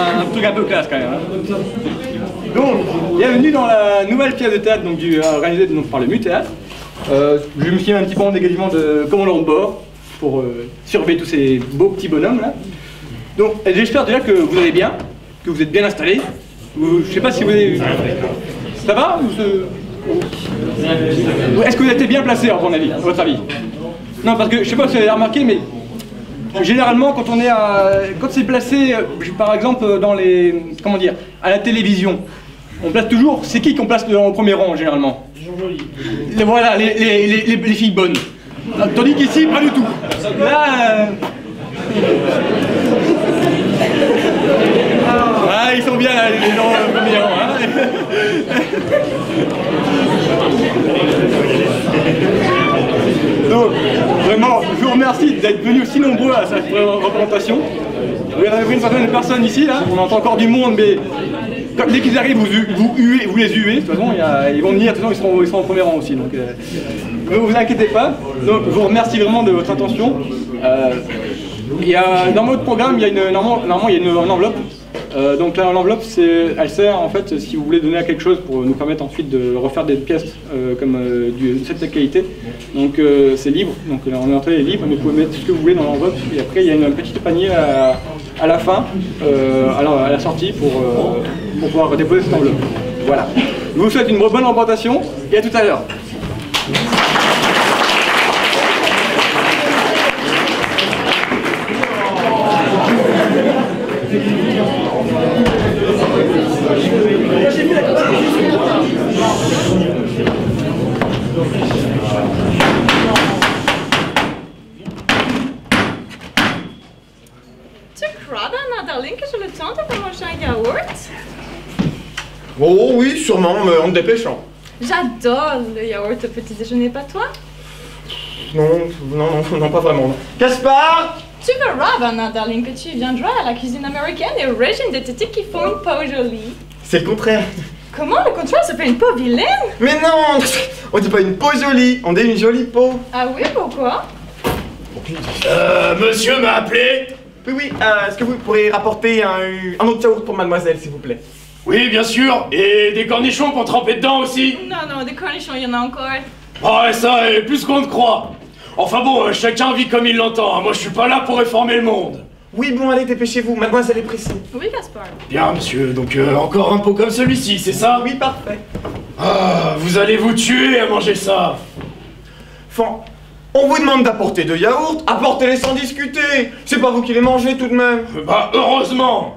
un truc un peu classe quand même. Hein. Donc, bienvenue dans la nouvelle pièce de théâtre donc, organisée donc, par le MUThéâtre. Je me suis mis un petit peu en dégagement de commandant de bord pour surveiller tous ces beaux petits bonhommes là. Donc, j'espère déjà que vous allez bien, que vous êtes bien installés. Je sais pas si vous avez... Ça va Est-ce que vous êtes bien placé à votre avis? Non, parce que je sais pas si vous avez remarqué, mais généralement quand quand c'est placé, par exemple dans les, comment dire, à la télévision, on place toujours, c'est qui qu'on place au premier rang généralement? Voilà, les filles bonnes. Tandis qu'ici, pas du tout. Là, ah, ils sont bien là, les gens au premier rang. Hein. Donc, vraiment, je vous remercie d'être venus aussi nombreux à cette représentation. Il y a une certaine personne ici, là, on entend encore du monde, mais dès qu'ils arrivent, vous les huez. De toute façon, ils vont venir, de toute façon, ils seront au premier rang aussi. Donc, ne vous inquiétez pas. Donc, je vous remercie vraiment de votre attention. Dans votre programme, normalement, il y a une enveloppe. Donc là, l'enveloppe, elle sert en fait, si vous voulez donner à quelque chose pour nous permettre ensuite de refaire des pièces comme de cette qualité. Donc c'est libre, donc on est entré les livres, mais vous pouvez mettre ce que vous voulez dans l'enveloppe. Et après, il y a un petit panier à la fin, à la sortie, pour pouvoir déposer cette enveloppe. Voilà. Je vous souhaite une bonne représentation et à tout à l'heure. Tu crois, Darling, que j'ai le temps de manger un yaourt? Oh oui, sûrement, mais en te dépêchant. J'adore le yaourt au petit déjeuner, pas toi? Non, pas vraiment. Non. Gaspard! Tu verras, Bernard Darling, que tu viendras à la cuisine américaine et au régime diététique qui font une peau jolie. C'est le contraire. Comment le contraire, ça fait une peau vilaine? Mais non! On dit pas une peau jolie, on dit une jolie peau. Ah oui, pourquoi? Monsieur m'a appelé? Oui, est-ce que vous pourriez rapporter un autre yaourt pour mademoiselle, s'il vous plaît? Oui, bien sûr, et des cornichons pour tremper dedans aussi? Non, des cornichons, il y en a encore. Ah, ouais, ça est plus qu'on ne croit. Enfin bon, chacun vit comme il l'entend, moi je suis pas là pour réformer le monde. Oui, bon, allez, dépêchez-vous, mademoiselle est pressée. Oui, Gaspard. Bien, monsieur, donc encore un pot comme celui-ci, c'est ça? Oui, parfait. Ah, vous allez vous tuer à manger ça. Enfin, on vous demande d'apporter 2 yaourts, apportez-les sans discuter. C'est pas vous qui les mangez tout de même. Bah, heureusement.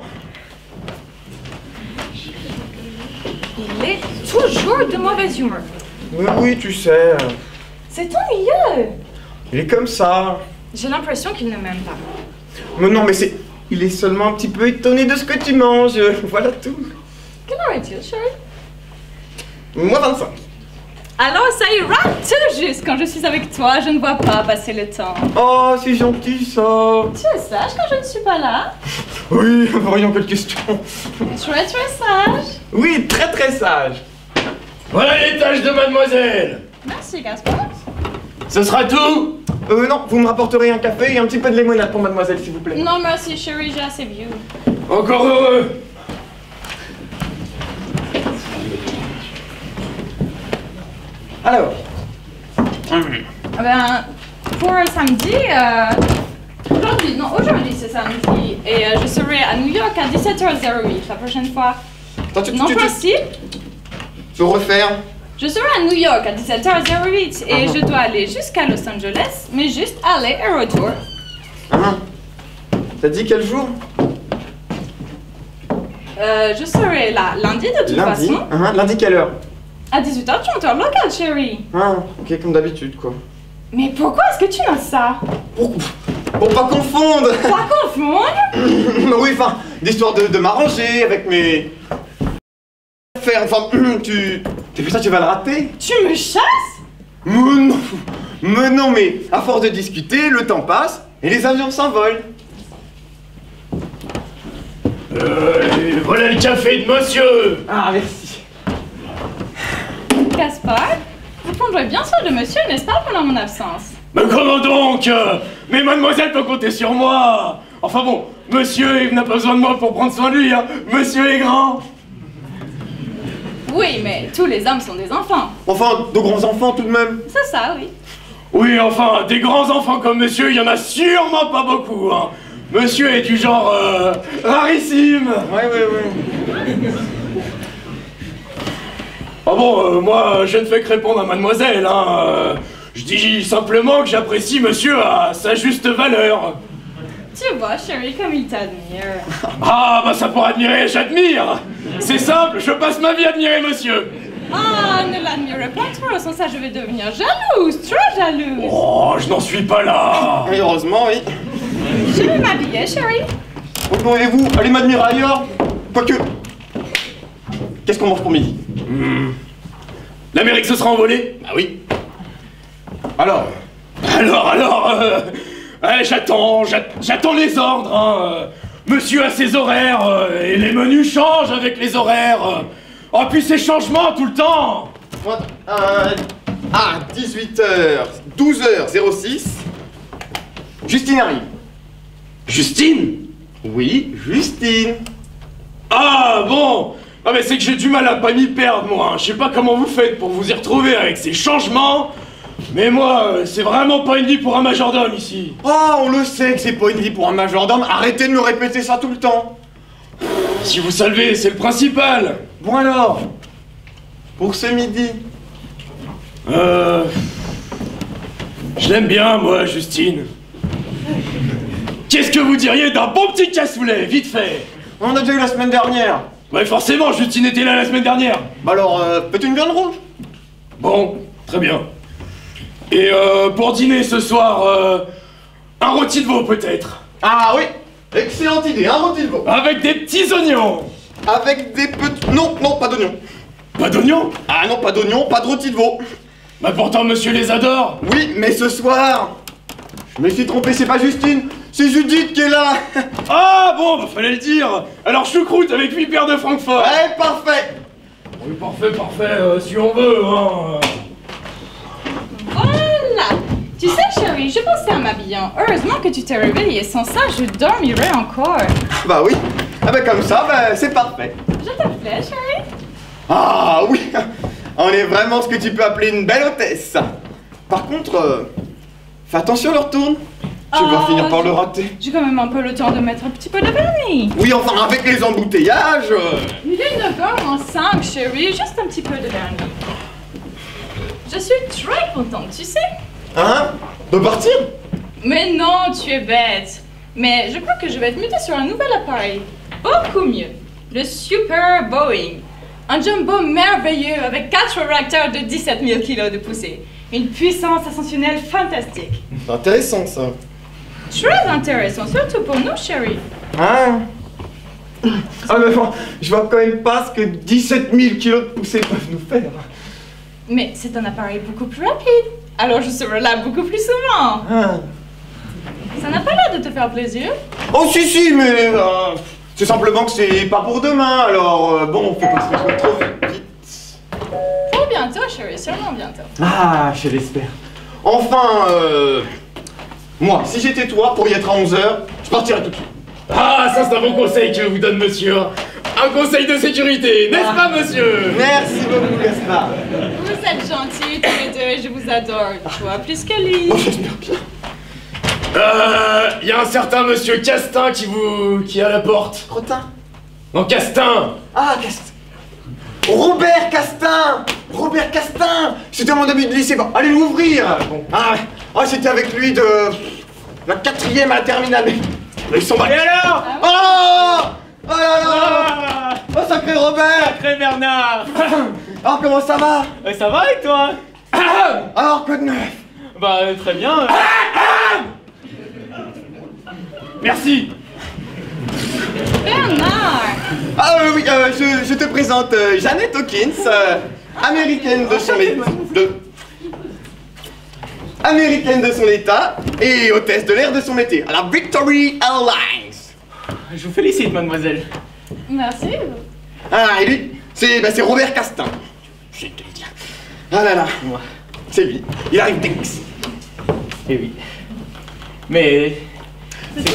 Il est toujours de mauvaise humeur. Oui, tu sais. C'est ennuyeux. Il est comme ça. J'ai l'impression qu'il ne m'aime pas. Mais non, mais c'est... Il est seulement un petit peu étonné de ce que tu manges. Voilà tout. Quelle heure est-il, chérie? Moi 25. Alors ça ira tout juste. Quand je suis avec toi, je ne vois pas passer le temps. Oh, c'est gentil ça. Tu es sage quand je ne suis pas là? Oui, voyons quelle question. Très sage. Oui, très sage. Voilà les tâches de mademoiselle. Merci, Gaspard. Ce sera tout? Non, vous me rapporterez un café et un petit peu de limonade pour mademoiselle, s'il vous plaît. Non, merci, chérie, j'ai assez vu. Encore heureux. Alors. Ben, pour samedi, aujourd'hui c'est samedi, et je serai à New York à 17h08 la prochaine fois. Attends, Non, possible? Tu veux refaire? Je serai à New York à 17h08 et je dois aller jusqu'à Los Angeles, mais juste aller et retour. T'as dit quel jour? Je serai là lundi de toute Lundi? façon. Lundi quelle heure? À 18h30 heure locale, chérie. Ok, comme d'habitude, quoi. Mais pourquoi est-ce que tu as ça? Pour pas confondre. Pas confondre? Oui, enfin, d'histoire de m'arranger avec mes... Enfin, c'est pour ça que tu vas le rater? Tu me chasses? Mais non, mais à force de discuter, le temps passe et les avions s'envolent. Voilà le café de monsieur. Ah, merci. Gaspard, vous prendrez bien soin de monsieur, n'est-ce pas, pendant mon absence? Mais comment donc? Mais mademoiselle peut compter sur moi. Enfin bon, monsieur, il n'a pas besoin de moi pour prendre soin de lui, hein. Monsieur est grand. Oui, mais tous les hommes sont des enfants. Enfin, de grands enfants tout de même. C'est ça, oui. Oui, enfin, des grands enfants comme monsieur, il y en a sûrement pas beaucoup, hein. Monsieur est du genre, rarissime. Ouais. Ah bon, moi, je ne fais que répondre à mademoiselle, hein. Je dis simplement que j'apprécie monsieur à sa juste valeur. Tu vois, chérie, comme il t'admire. Ah, bah ça pour admirer, j'admire. C'est simple, je passe ma vie à admirer monsieur. Ah, ne l'admirez pas trop, sans ça je vais devenir jalouse, très jalouse. Oh, je n'en suis pas là. Et heureusement, oui. Je vais m'habiller, chérie. Bon, et vous, allez m'admirer ailleurs. Quoique... Qu'est-ce qu'on mange pour midi? L'Amérique se sera envolée? Ah oui. Alors, ouais, j'attends les ordres, hein. Monsieur a ses horaires, et les menus changent avec les horaires. Oh, puis ces changements tout le temps. à 18h, 12h06, Justine arrive. Justine? Oui, Justine. Ah, bon. Ah, mais c'est que j'ai du mal à pas m'y perdre, moi, hein. Je sais pas comment vous faites pour vous y retrouver avec ces changements. Mais moi, c'est vraiment pas une vie pour un majordome ici. Ah, on le sait que c'est pas une vie pour un majordome. Arrêtez de me répéter ça tout le temps. Si vous savez, c'est le principal. Bon alors, pour ce midi. Je l'aime bien, moi, Justine. Qu'est-ce que vous diriez d'un bon petit cassoulet, vite fait? On a déjà eu la semaine dernière. Ouais, forcément, Justine était là la semaine dernière. Bah alors, faites une viande rouge. Bon, très bien. Et pour dîner ce soir, un rôti de veau peut-être. Ah oui, excellente idée, un rôti de veau. Avec des petits oignons. Avec des petits... Non, pas d'oignons. Pas d'oignons? Ah non, pas d'oignons, pas de rôti de veau. Bah pourtant monsieur les adore. Oui, mais ce soir... Je me suis trompé, c'est pas Justine, c'est Judith qui est là. Ah bon, bah fallait le dire. Alors choucroute avec 8 paires de Francfort. Ouais, parfait. Oui, parfait, si on veut, hein. Voilà. Tu sais, chérie, je pensais à m'habillant. Heureusement que tu t'es réveillée. Sans ça, je dormirais encore. Bah oui. Ah bah comme ça, bah c'est parfait. Je te plais, chérie? Ah oui. On est vraiment ce que tu peux appeler une belle hôtesse. Par contre, fais attention, leur tourne. Tu vas finir par le rater. J'ai quand même un peu le temps de mettre un petit peu de vernis. Oui, enfin, avec les embouteillages. Il est 9h05, chérie. Juste un petit peu de vernis. Je suis très contente, tu sais. Hein? De partir? Mais non, tu es bête. Mais je crois que je vais être mutée sur un nouvel appareil. Beaucoup mieux. Le Super Boeing. Un jumbo merveilleux avec 4 réacteurs de 17 000 kg de poussée. Une puissance ascensionnelle fantastique. C'est intéressant, ça. Très intéressant, surtout pour nous, chérie. Hein? Ah mais bon, je vois quand même pas ce que 17 000 kilos de poussée peuvent nous faire. Mais c'est un appareil beaucoup plus rapide. Alors je serai là beaucoup plus souvent. Hein? Ça n'a pas l'air de te faire plaisir. Oh si, mais c'est simplement que c'est pas pour demain, alors bon, faut pas se faire trop vite. Pour bientôt, chérie, sûrement bientôt. Ah, je l'espère. Enfin, moi, si j'étais toi, pour y être à 11h, je partirais tout de suite. Ah, ça c'est un bon conseil que vous donne monsieur. Un conseil de sécurité, n'est-ce pas monsieur? Merci beaucoup, Gaspard. Vous êtes gentils tous les deux et je vous adore. Toi plus que lui. Oh, j'espère bien. Y a un certain monsieur Castin qui est à la porte. Crotin? Non, Castin. Ah, Castin. Robert Castin! Robert Castin! C'était mon ami de lycée. Bon, allez l'ouvrir! Ah, c'était avec lui de la 4e à la terminale. Ils sont mal. Et alors? Oh! Oh là là! Oh, sacré Robert! Sacré Bernard. Alors, comment ça va? Ça va et toi? Alors, quoi de neuf? Bah très bien. Merci. Bernard! Ah oui, je te présente Jeannette Hawkins, américaine de son américaine de son état et hôtesse de l'air de son métier à la Victory Airlines. Je vous félicite, mademoiselle. Merci. Ah, et lui, c'est Robert Castin. Je te le dis. Ah là là, Moi. c'est lui. Il arrive d'Aix. Eh oui. Mais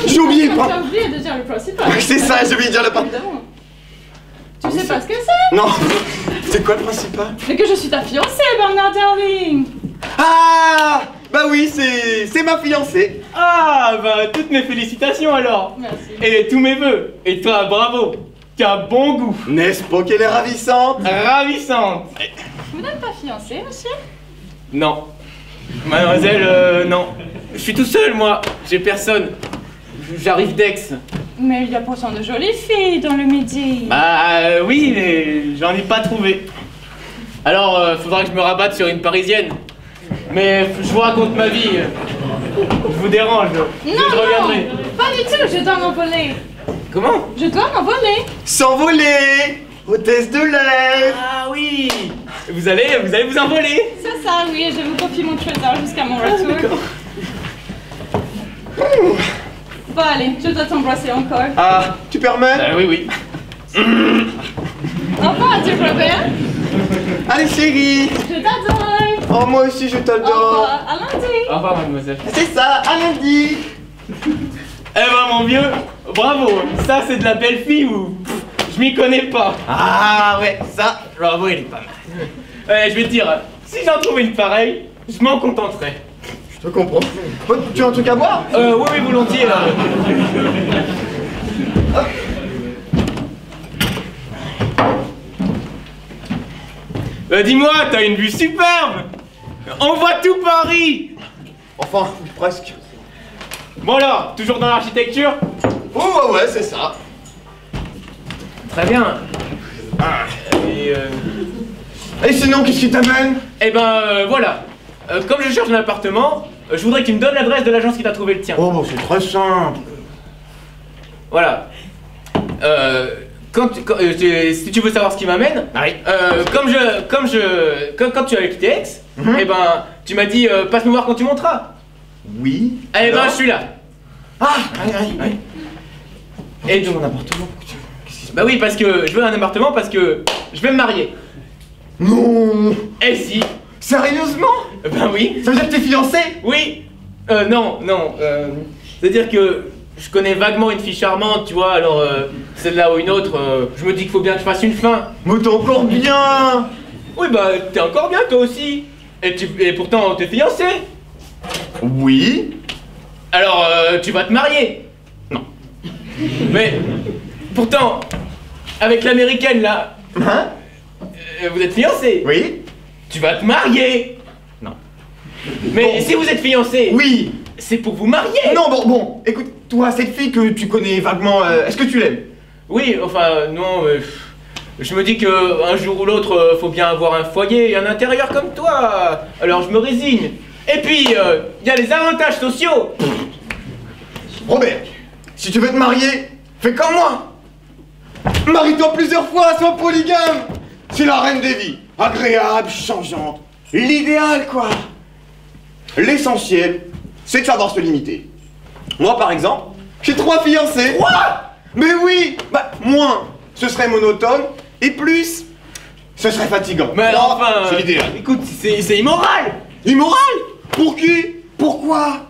J'ai oublié le Tu point. as oublié de dire le principal. C'est ça, j'ai oublié de dire le point. Évidemment. Tu oui, sais pas ce que c'est? Non, c'est quoi le principal? Mais que je suis ta fiancée, Bernard Darling. Ah, bah oui, c'est ma fiancée. Ah, bah, toutes mes félicitations alors. Merci. Et tous mes vœux. Et toi, bravo. Tu as bon goût. N'est-ce pas qu'elle est ravissante? Ravissante. Vous n'êtes pas fiancé, monsieur? Non. Mademoiselle, non. Je suis tout seul, moi. J'ai personne. J'arrive d'Aix. Mais il y a pourtant de jolies filles dans le Midi. Bah oui, mais j'en ai pas trouvé. Alors, faudra que je me rabatte sur une parisienne. Mais je vous raconte ma vie. Je vous dérange. Non, je reviendrai. non, pas du tout, je dois m'envoler. Comment? Je dois m'envoler. S'envoler, hôtesse de l'air. Ah oui. Vous allez vous envoler. C'est ça, oui, et je vous confie mon trésor jusqu'à mon retour. Bon, allez, je dois t'embrasser encore. Ah, tu permets? Oui, oui. Au revoir, Dieu Robert. Allez chérie. Je t'adore. Oh moi aussi je Au t'adore. revoir, à lundi. Au revoir, mademoiselle. C'est ça, à lundi. Eh ben, mon vieux, bravo. Ça, c'est de la belle fille ou... Je m'y connais pas. Ah ouais, ça. Bravo, elle est pas mal. Je vais te dire, si j'en trouve une pareille, je m'en contenterai. Je te comprends. Oh, tu as un truc à boire? Oui, oui, volontiers. Dis-moi, t'as une vue superbe. On voit tout Paris. Enfin, presque. Bon alors, toujours dans l'architecture? Oh ouais, c'est ça. Très bien. Et sinon, qu'est-ce qui t'amène? Eh ben, voilà. Comme je cherche un appartement, je voudrais que tu me donnes l'adresse de l'agence qui t'a trouvé le tien. Oh, c'est très simple. Voilà. Si tu veux savoir ce qui m'amène, quand tu as quitté Aix, eh ben, tu m'as dit passe me voir quand tu monteras. Oui. Eh ben, Alors je suis là. Ah, oui. Et Ton appartement. bah oui, parce que je veux un appartement parce que je vais me marier. Non. Eh si. Sérieusement? Ben oui. Ça veut dire que t'es fiancé? Oui. Non. C'est-à-dire que je connais vaguement une fille charmante, tu vois, alors celle-là ou une autre, je me dis qu'il faut bien que je fasse une fin. Mais t'es encore bien. Oui, bah t'es encore bien toi aussi. Et pourtant t'es fiancé. Oui. Alors tu vas te marier. Non. Mais pourtant, avec l'américaine là, Hein? vous êtes fiancé. Oui. Tu vas te marier. Non. Mais Bon. si vous êtes fiancé, Oui. c'est pour vous marier. Non, bon, écoute, toi, cette fille que tu connais vaguement, est-ce que tu l'aimes? Oui, enfin non. Je me dis que un jour ou l'autre, faut bien avoir un foyer et un intérieur comme toi. Alors je me résigne. Et puis, il y a les avantages sociaux. Robert, si tu veux te marier, fais comme moi. Marie-toi plusieurs fois, sois polygame. C'est la reine des vies, agréable, changeante, l'idéal quoi. L'essentiel, c'est de savoir se limiter. Moi par exemple, j'ai 3 fiancés. Quoi? Mais oui, bah moins, ce serait monotone, et plus, ce serait fatigant. Mais Moi, enfin, c'est l'idéal. écoute, c'est immoral. Immoral? Pour qui? Pourquoi?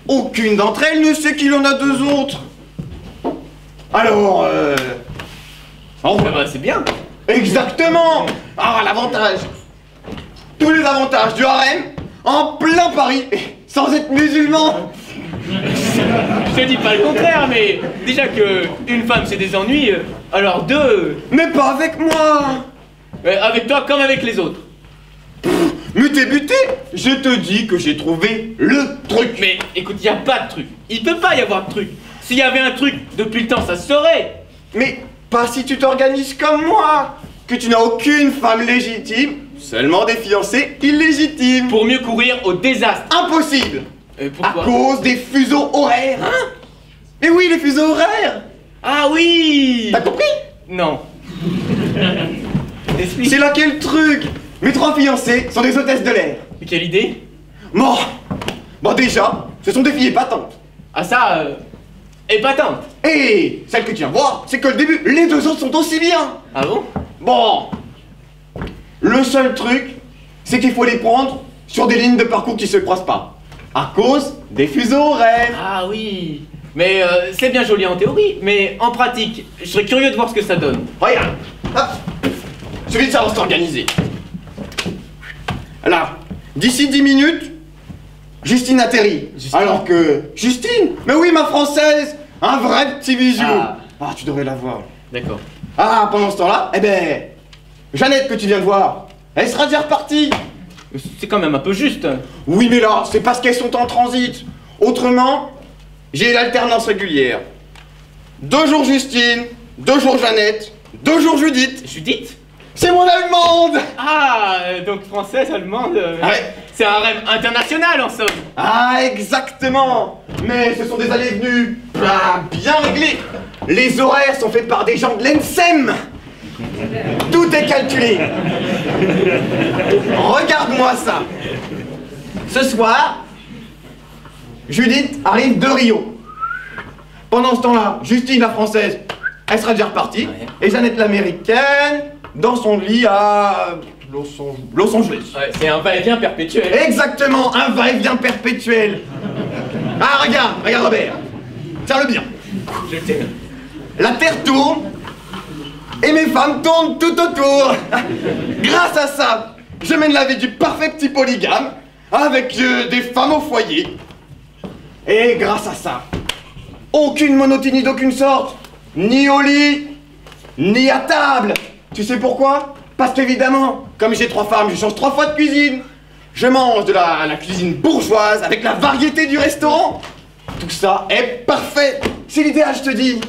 Aucune d'entre elles ne sait qu'il en a 2 autres. Alors, Oh, bah c'est bien. exactement. Ah, l'avantage. Tous les avantages du harem en plein Paris, sans être musulman. Je te dis pas le contraire, mais déjà que une femme c'est des ennuis, alors 2, Mais pas avec moi. avec toi comme avec les autres. Mais t'es buté. Je te dis que j'ai trouvé le truc. Mais écoute, y a pas de truc. Il peut pas y avoir de truc. S'il y avait un truc, depuis le temps ça se saurait. Mais pas si tu t'organises comme moi, que tu n'as aucune femme légitime, seulement des fiancés illégitimes. Pour mieux courir au désastre. Impossible. À Pourquoi? cause des fuseaux horaires. Hein? Mais oui, les fuseaux horaires. Ah oui. T'as compris? Non. Explique. C'est là qu'est le truc. Mes 3 fiancées sont des hôtesses de l'air. Quelle idée? Bon, déjà, ce sont des filles épatantes. Ah ça, épatante. Et celle que tu viens voir, c'est que le début, les 2 autres sont aussi bien. Ah bon? Bon, le seul truc, c'est qu'il faut les prendre sur des lignes de parcours qui se croisent pas. À cause des fuseaux horaires. Ah oui. Mais c'est bien joli en théorie, mais en pratique, je serais curieux de voir ce que ça donne. Regarde, hop, suffit de savoir s'organiser. Alors, d'ici 10 minutes, Justine atterrit. Justine. Alors que... Justine? Mais oui, ma française! Un vrai petit bisou! Ah. Tu devrais la voir. D'accord. Ah, pendant ce temps-là, eh ben... Jeannette que tu viens de voir, elle sera déjà repartie. C'est quand même un peu juste. Oui, mais là, c'est parce qu'elles sont en transit. Autrement, j'ai l'alternance régulière. 2 jours Justine, 2 jours Jeannette, 2 jours Judith. Judith? C'est mon allemande! Ah, donc française, allemande. Ouais. C'est un rêve international en somme. Ah, exactement! Mais ce sont des allées-venues bien réglées. Les horaires sont faits par des gens de l'ENSEM. Tout est calculé. Regarde-moi ça. Ce soir, Judith arrive de Rio. Pendant ce temps-là, Justine la française, elle sera déjà repartie. Ouais. Et Jeannette l'américaine, dans son lit à Los Angeles. Ouais, c'est un va-et-vient perpétuel. Exactement, un va-et-vient perpétuel. Ah, regarde Robert. Tiens-le bien. Je t'aime. La Terre tourne et mes femmes tournent tout autour. Grâce à ça, je mène la vie du parfait petit polygame avec des femmes au foyer. Et grâce à ça, aucune monotonie d'aucune sorte, ni au lit, ni à table. Tu sais pourquoi? Parce qu'évidemment, comme j'ai 3 femmes, je change 3 fois de cuisine. Je mange de la cuisine bourgeoise avec la variété du restaurant. Tout ça est parfait. C'est l'idéal, je te dis.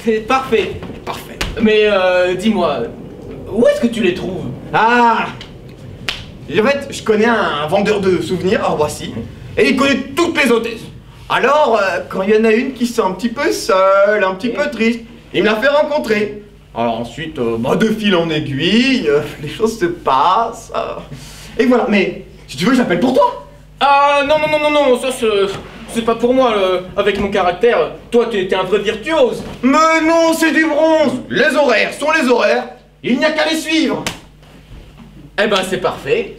C'est parfait. Parfait. Mais dis-moi, où est-ce que tu les trouves? Ah! En fait, je connais un vendeur de souvenirs à Roissy, et il connaît toutes les hôtesses. Alors, quand il y en a une qui se sent un petit peu seule, un petit peu triste, il me la fait rencontrer. Alors ensuite, de fil en aiguille, les choses se passent. Et voilà, mais si tu veux, j'appelle pour toi. Ah non, ça c'est pas pour moi, avec mon caractère. Toi, t'es un vrai virtuose. Mais non, c'est du bronze. Les horaires sont les horaires, il n'y a qu'à les suivre. Eh ben, c'est parfait.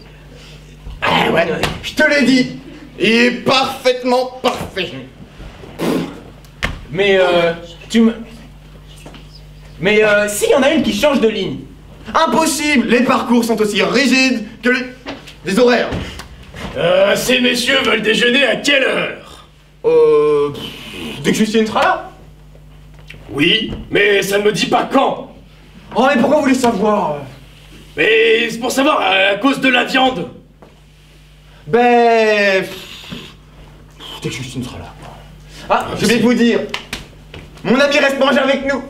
Ah ouais, je te l'ai dit, il est parfaitement parfait. Mais Mais s'il y en a une qui change de ligne. Impossible, les parcours sont aussi rigides que les horaires. Ces messieurs veulent déjeuner à quelle heure? Dès que Justine sera là. Oui, mais ça ne me dit pas quand. Oh, mais pourquoi vous voulez savoir? Mais c'est pour savoir, à cause de la viande. Ben... Dès que Justine sera là. Ah, j'ai oublié de vous dire. Mon ami reste manger avec nous.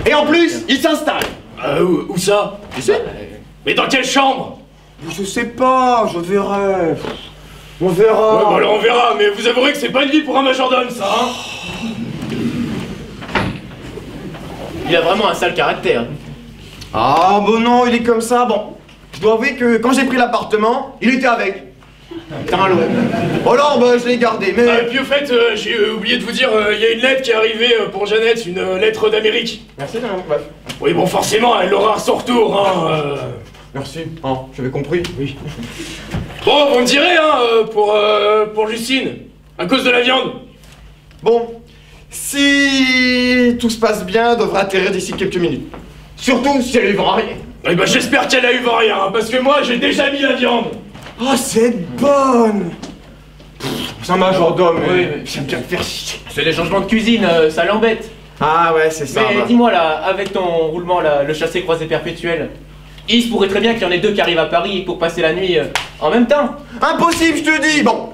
Et en plus, il s'installe. Où ça? Tu sais? Mais dans quelle chambre? Je sais pas, je verrai. On verra. Ouais, bah alors on verra, mais vous avouerez que c'est pas une vie pour un majordome, ça, hein? Il a vraiment un sale caractère. Ah, bon non, il est comme ça, bon. Je dois avouer que quand j'ai pris l'appartement, il était avec. Putain, l'eau. Oh alors, bah, je l'ai gardé, mais... Et puis au fait, j'ai oublié de vous dire, il y a une lettre qui est arrivée pour Jeannette, une lettre d'Amérique. Merci, non, ouais. Oui, bon, forcément, elle l'aura à son retour, hein. Merci. Oh, j'avais compris. Oui. Bon, vous me direz, hein, pour Justine, à cause de la viande. Bon, si tout se passe bien, elle devrait atterrir d'ici quelques minutes. Surtout si elle lui vend rien. Eh ben, j'espère qu'elle a eu rien, hein, parce que moi, j'ai déjà mis la viande. Oh, c'est bonne. C'est un majordome, Oui, mais j'aime bien le faire chier. C'est les changements de cuisine, ça l'embête. Ah ouais, c'est ça. Mais bah. dis-moi là, avec ton roulement là, le chassé-croisé perpétuel, il se pourrait très bien qu'il y en ait 2 qui arrivent à Paris pour passer la nuit en même temps. Impossible, je te dis. Bon,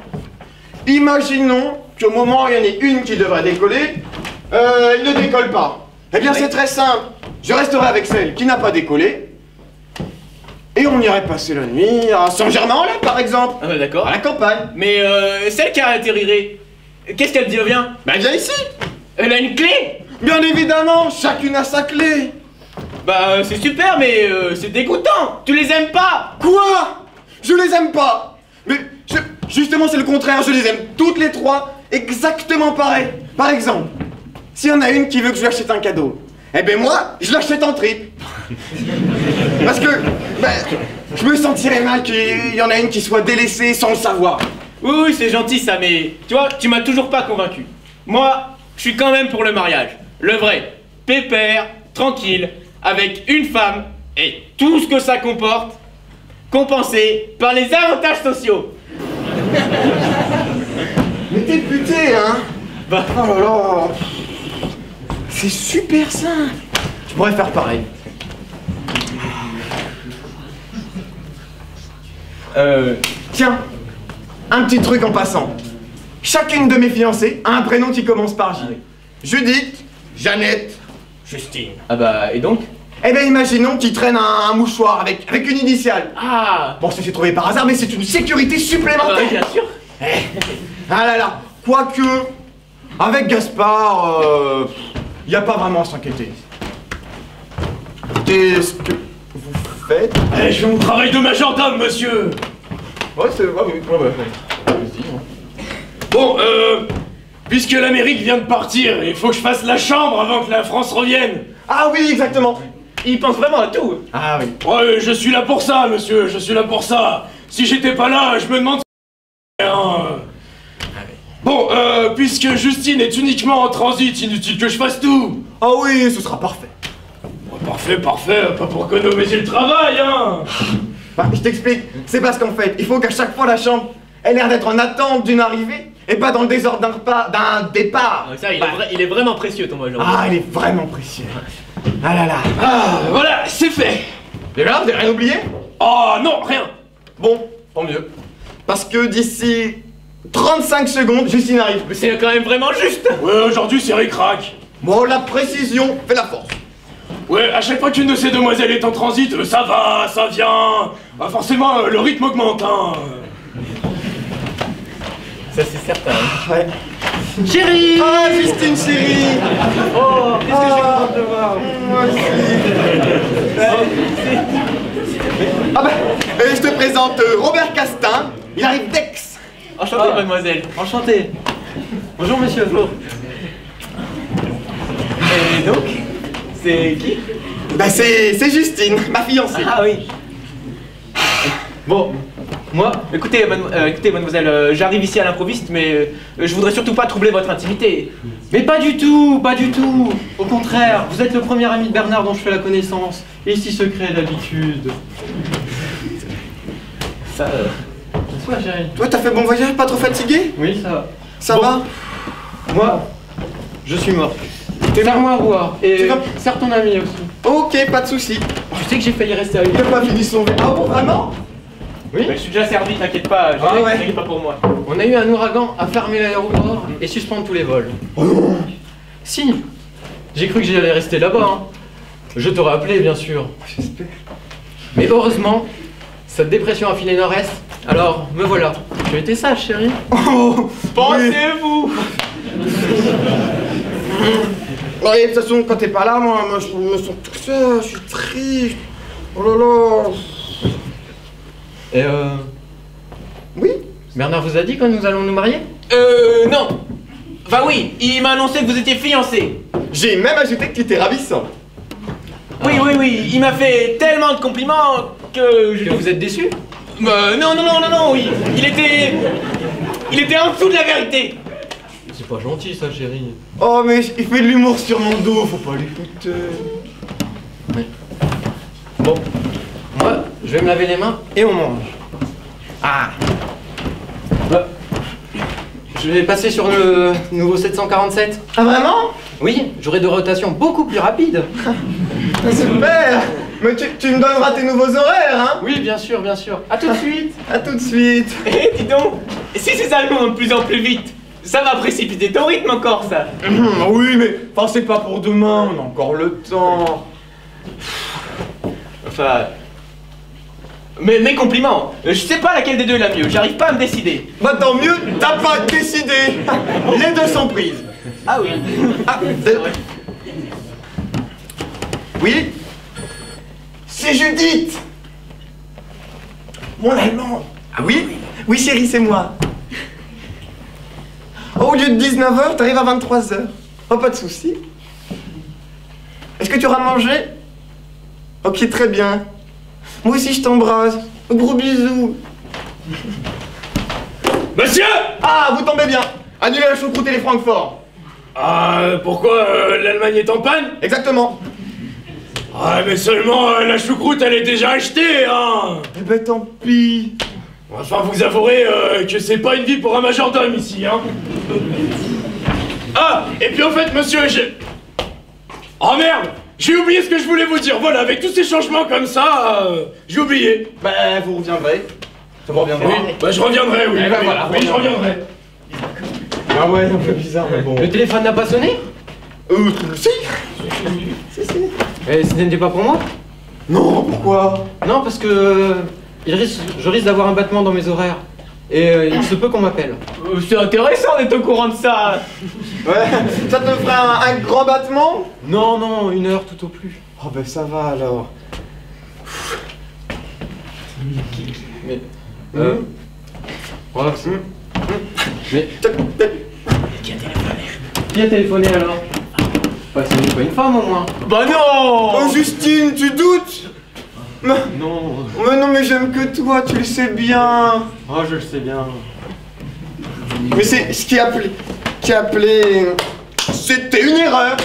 imaginons qu'au moment où il y en ait une qui devrait décoller, elle ne décolle pas. Eh bien, c'est très simple. Je resterai avec celle qui n'a pas décollé. Et on irait passer la nuit à Saint-Germain-en-Laye, par exemple. Ah bah d'accord. À la campagne. Mais celle qui atterrirait, qu'est-ce qu'elle devient? Bah, viens ici. Elle a une clé? Bien évidemment, chacune a sa clé. Bah c'est super, mais c'est dégoûtant. Tu les aimes pas? Quoi? Je les aime pas. Mais justement, c'est le contraire. Je les aime toutes les 3 exactement pareil. Par exemple, s'il y en a une qui veut que je lui achète un cadeau, eh ben moi, je l'achète en triple. Parce que, je me sentirais mal qu'il y en a une qui soit délaissée sans le savoir. Oui, c'est gentil ça, mais tu vois, tu m'as toujours pas convaincu. Moi, je suis quand même pour le mariage. Le vrai, pépère, tranquille, avec une femme et tout ce que ça comporte, compensé par les avantages sociaux. Mais t'es buté, hein? Bah. Oh là là. C'est super simple. Je pourrais faire pareil. Tiens, un petit truc en passant. Chacune de mes fiancées a un prénom qui commence par J. Judith, Jeannette, Justine. Ah bah, et donc? Eh ben imaginons qu'il traîne un mouchoir avec une initiale. Ah. Bon, ça s'est trouvé par hasard, mais c'est une sécurité supplémentaire. Oui, bien sûr. Ah là là, quoique, avec Gaspard, y a pas vraiment à s'inquiéter. Qu'est-ce que vous faites? Eh, je fais mon travail de majordome, monsieur. Ouais, c'est vrai, oui, vas-y. Bon, puisque l'Amérique vient de partir, il faut que je fasse la chambre avant que la France revienne. Ah oui, exactement. Il pense vraiment à tout. Ah oui. Ouais, je suis là pour ça, monsieur, je suis là pour ça. Si j'étais pas là, je me demande... Bon, puisque Justine est uniquement en transit, inutile que je fasse tout. Ah oui, ce sera parfait. Parfait, parfait, pas pour économiser le travail, hein. Bah, je t'explique, c'est parce qu'en fait, il faut qu'à chaque fois la chambre ait l'air d'être en attente d'une arrivée et pas dans le désordre d'un départ. Ça, il est vraiment précieux ton majordome. Ah, il est vraiment précieux. Ah là là. Ah, voilà, c'est fait. Et là, vous avez rien oublié? Oh non, rien. Bon, tant mieux. Parce que d'ici 35 secondes, Justine arrive. Mais c'est quand même vraiment juste. Ouais, aujourd'hui c'est ric-rac. Bon, la précision fait la force. Ouais, à chaque fois qu'une de ces demoiselles est en transit, ça va, ça vient. Ah, forcément, le rythme augmente, hein. Ça c'est certain. Ouais. Chérie. Ah, Justine chérie. Oh, qu'est-ce que je suis content de te voir. Moi aussi. Ah bah, je te présente Robert Castin. Il arrive d'Aix. Enchanté, mademoiselle. Enchanté. Bonjour monsieur. Bonjour. Et donc, c'est qui? Bah c'est Justine, ma fiancée. Ah oui. Bon, moi, écoutez, mademoiselle, j'arrive ici à l'improviste, mais je voudrais surtout pas troubler votre intimité. Mais pas du tout, pas du tout. Au contraire, vous êtes le premier ami de Bernard dont je fais la connaissance. Et si secret d'habitude. Ça... Bonsoir chérie. Toi, t'as fait bon voyage, pas trop fatigué? Oui, ça va. Ça Bon. va? Moi, je suis mort. Faire-moi voir. Et Tu vas- serre ton ami aussi. Ok, pas de soucis. Tu sais que j'ai failli rester avec Il a pas fini son verre. Ah bon, vraiment? Oui. Mais je suis déjà servi, t'inquiète pas, Ah ouais. t'inquiète pas pour moi. On a eu un ouragan à fermer l'aéroport et suspendre tous les vols. Oh non. Si. J'ai cru que j'allais rester là-bas. Hein. Je t'aurais appelé, bien sûr. J'espère. Mais heureusement, cette dépression a filé nord-est. Alors, me voilà. Tu as été sage, chérie. Oh, Pensez-vous. Ouais, de toute façon, quand t'es pas là, moi je me sens tout seul, je suis triste. Oh là là. Et Oui? Bernard vous a dit quand nous allons nous marier? Non. Enfin oui, il m'a annoncé que vous étiez fiancés. J'ai même ajouté que tu étais ravissant. Oui, il m'a fait tellement de compliments que je... Que vous êtes déçu? Non, oui. Il était en dessous de la vérité. C'est pas gentil ça, chérie. Oh, mais il fait de l'humour sur mon dos, faut pas l'écouter. Bon, moi, je vais me laver les mains et on mange. Ah. Bah, je vais passer sur le nouveau 747. Ah, vraiment? Oui, j'aurai de rotation beaucoup plus rapide. Ah, super. Mais tu me donneras tes nouveaux horaires, hein? Oui, bien sûr, bien sûr. À tout de suite. À tout de suite. Eh, dis donc, si ces Allemands vont de plus en plus vite, ça va précipiter ton rythme encore, ça. Oui, mais pensez pas pour demain, on a encore le temps. Enfin... Mais mes compliments, je sais pas laquelle des deux est la mieux, j'arrive pas à me décider. Bah tant mieux, t'as pas décidé. Les deux sont prises. Ah oui. Ah, oui? C'est Judith. Mon allemand. Ah oui? Oui chérie, c'est moi. Oh, au lieu de 19h, t'arrives à 23h. Oh, pas de soucis. Est-ce que tu auras mangé? Ok, très bien. Moi aussi, je t'embrasse. Gros bisous. Monsieur! Ah, vous tombez bien. Annulez la choucroute et les Francfort. Ah, pourquoi l'Allemagne est en panne? Exactement. Ah, mais seulement la choucroute, elle est déjà achetée, hein. Eh ben tant pis. Enfin, vous avouerez que c'est pas une vie pour un majordome ici, hein. Ah, et puis en fait, monsieur, j'ai... Oh merde, j'ai oublié ce que je voulais vous dire. Voilà, avec tous ces changements comme ça, j'ai oublié. Ben vous reviendrez. Ça vous reviendra. Oui, bah je reviendrai, oui. Eh ben voilà, oui, je reviendrai. Ah ouais, un peu bizarre, mais bon. Le téléphone n'a pas sonné? Si. Et ce n'était pas pour moi? Non, pourquoi? Non, parce que je risque d'avoir un battement dans mes horaires. Et il se peut qu'on m'appelle. C'est intéressant d'être au courant de ça. Ouais, ça te ferait un grand battement? Non, non, 1 heure tout au plus. Oh ben ça va alors. Mais... Voilà, c'est... Mais... Qui a téléphoné alors? Bah, c'est pas une femme au moins. Bah non. Oh Justine, tu doutes? Non. Mais non, mais j'aime que toi, tu le sais bien. Oh, je le sais bien. Mais c'est ce qui a appelé... C'était une erreur.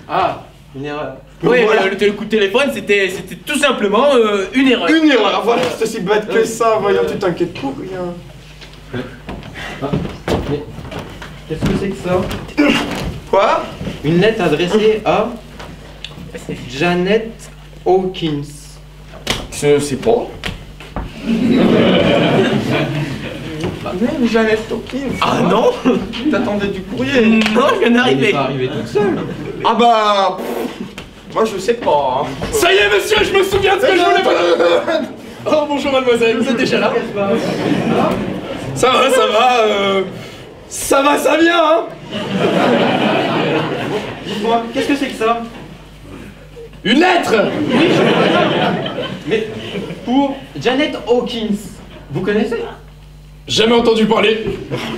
Ah, une erreur. Oui, Voilà. le coup de téléphone, c'était tout simplement une erreur. Une erreur, voilà, c'est aussi bête que ça, voyons, tu t'inquiètes pour rien. Ah, mais... Qu'est-ce que c'est que ça? Quoi? Une lettre adressée à... Janet Hawkins. Je sais pas. Même Janet Hawkins. Ah non. T'attendais du courrier? Non, je viens Elle n'est d'arriver. pas arrivée toute seule. Ah bah... Moi je sais pas. Hein. Ça y est, monsieur, je me souviens de ce que je voulais vous... Oh, bonjour mademoiselle, vous êtes déjà là? Ça va, ça va, ça va, ça vient, hein. Dites-moi, qu'est-ce que c'est que ça? Une lettre. Mais pour Janet Hawkins. Vous connaissez? Jamais entendu parler.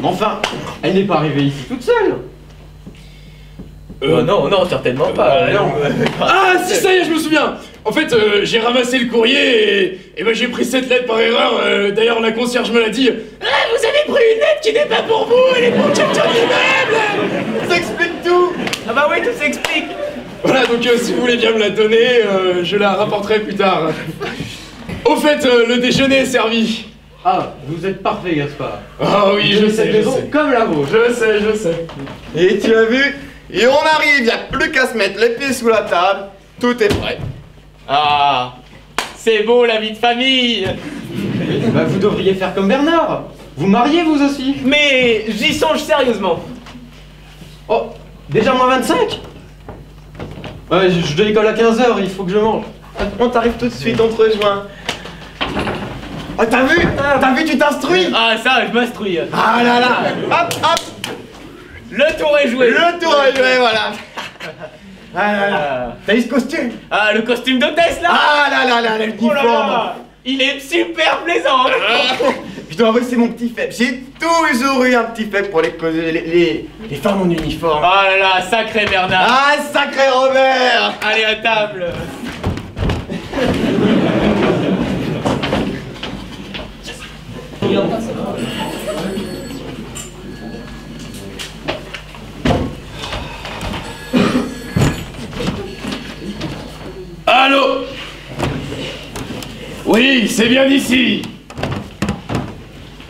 Enfin, elle n'est pas arrivée ici toute seule. Non, non, certainement pas. Non. Ah, si, ça y est, je me souviens. En fait, j'ai ramassé le courrier et ben, j'ai pris cette lettre par erreur. D'ailleurs, la concierge me l'a dit. Ah, vous avez pris une lettre qui n'est pas pour vous, elle est pour le tchatcha du meuble. Ça explique tout. Ah bah oui, tout s'explique. Voilà, donc si vous voulez bien me la donner, je la rapporterai plus tard. Au fait, le déjeuner est servi. Ah, vous êtes parfait, Gaspard. Ah oui, je sais, cette je maison sais. comme la vôtre. Je sais, je sais. Et tu as vu? Et on arrive, y a plus qu'à se mettre les pieds sous la table. Tout est prêt. Ah, c'est beau la vie de famille. Bah, vous devriez faire comme Bernard. Vous mariez vous aussi. Mais j'y songe sérieusement. Oh, déjà moins 25? Ouais, je dois l'école à 15h, il faut que je mange. On t'arrive tout de suite, on te rejoint. Oh, t'as vu? T'as vu, tu t'instruis? Ah ça, je m'instruis. Ah là là. Hop, hop. Le tour est joué. Le tour est joué, voilà. Ah là là. T'as eu ce costume? Ah, le costume d'hôtesse là. Ah là là là, Oh là l'uniforme. là, il est super plaisant. Je dois avouer, c'est mon petit faible. J'ai toujours eu un petit faible pour les femmes en uniforme. Oh là là, sacré Bernard. Ah, sacré Robert. Allez à table. Allô? Oui, c'est bien ici.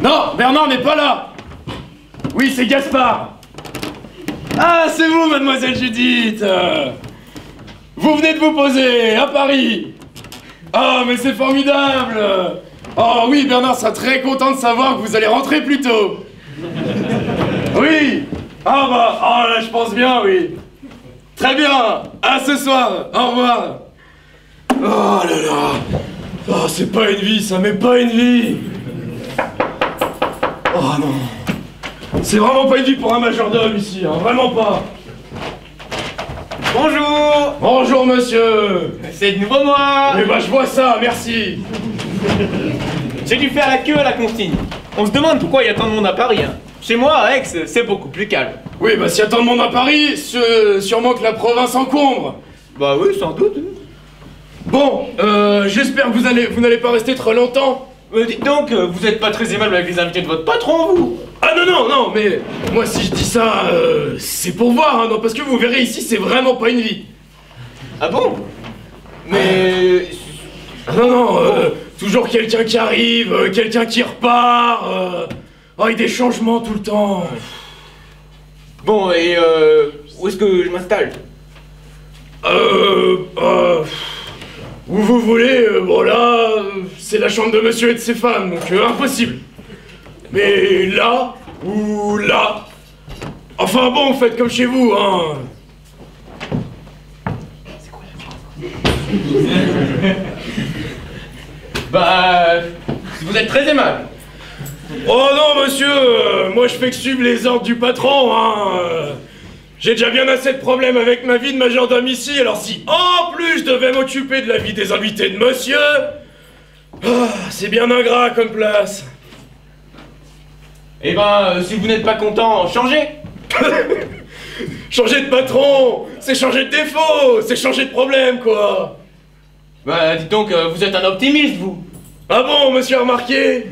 Non, Bernard n'est pas là. Oui, c'est Gaspard. Ah, c'est vous, mademoiselle Judith. Vous venez de vous poser à Paris. Oh, mais c'est formidable. Oh oui, Bernard sera très content de savoir que vous allez rentrer plus tôt. Oui. Ah bah, oh là, je pense bien, oui. Très bien. À ce soir. Au revoir. Oh là là. Oh, c'est pas une vie, ça, mais pas une vie. Oh non. C'est vraiment pas une vie pour un majordome ici, hein, vraiment pas. Bonjour. Bonjour, monsieur. C'est de nouveau moi. Eh ben, je vois ça, merci. J'ai dû faire la queue à la consigne. On se demande pourquoi il y a tant de monde à Paris. Hein. Chez moi, à Aix, c'est beaucoup plus calme. Oui, bah, s'il y a tant de monde à Paris, sûrement que la province encombre. Bah oui, sans doute. Bon, j'espère que vous n'allez pas rester trop longtemps. Dites donc, vous êtes pas très aimable avec les invités de votre patron, vous. Ah non, non, non, mais moi si je dis ça, c'est pour voir, hein, non, parce que vous verrez ici, c'est vraiment pas une vie. Ah bon? Mais... Ah non, non, toujours quelqu'un qui arrive, quelqu'un qui repart, avec des changements tout le temps. Bon, et où est-ce que je m'installe? Où vous voulez, bon là, c'est la chambre de monsieur et de ses femmes, donc impossible. Mais là, ou là, enfin bon, faites comme chez vous, hein. Bah... vous êtes très aimable. Oh non, monsieur, moi je fais que suivre les ordres du patron, hein. J'ai déjà bien assez de problèmes avec ma vie de majordome ici, alors si en plus je devais m'occuper de la vie des invités de monsieur, c'est bien ingrat comme place. Eh ben, si vous n'êtes pas content, changez. Changer de patron, c'est changer de défaut, c'est changer de problème, quoi. Bah, dites donc, vous êtes un optimiste, vous. Ah bon, monsieur a remarqué?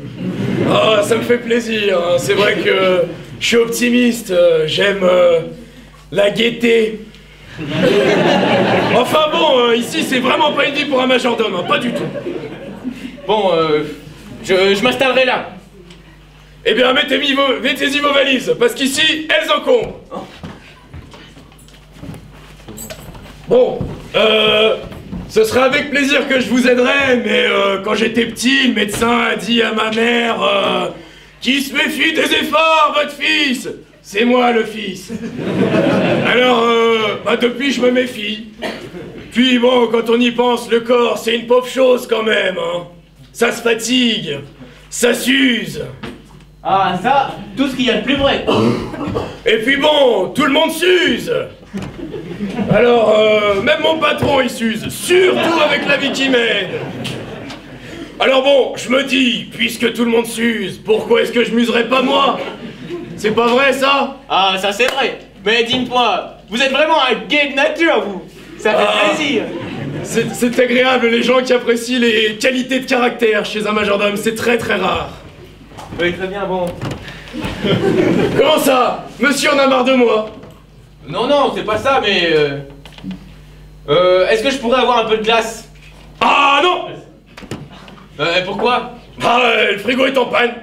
Ah, ça me fait plaisir, hein. C'est vrai que je suis optimiste, j'aime la gaieté. Enfin bon, ici c'est vraiment pas une vie pour un majordome, hein, pas du tout. Bon, je m'installerai là. Eh bien, mettez-y vos valises, parce qu'ici, elles encombrent. Bon, ce sera avec plaisir que je vous aiderai, mais quand j'étais petit, le médecin a dit à ma mère qui se méfie des efforts, votre fils. C'est moi le fils. Alors, depuis je me méfie. Puis bon, quand on y pense, le corps, c'est une pauvre chose quand même, hein. Ça se fatigue, ça s'use. Ah, ça, tout ce qu'il y a de plus vrai. Et puis bon, tout le monde s'use. Alors, même mon patron il s'use, surtout avec la vie qu'il mène. Alors bon, je me dis, puisque tout le monde s'use, pourquoi est-ce que je m'userais pas moi? C'est pas vrai ça? Ah, ça c'est vrai. Mais dites-moi, vous êtes vraiment un gay de nature, vous. Ça fait plaisir. C'est agréable, les gens qui apprécient les qualités de caractère chez un majordome, c'est très très rare. Oui, très bien, bon. Comment ça? Monsieur en a marre de moi? Non, non, c'est pas ça, mais... est-ce que je pourrais avoir un peu de glace? Ah non! Pourquoi? Ah, le frigo est en panne.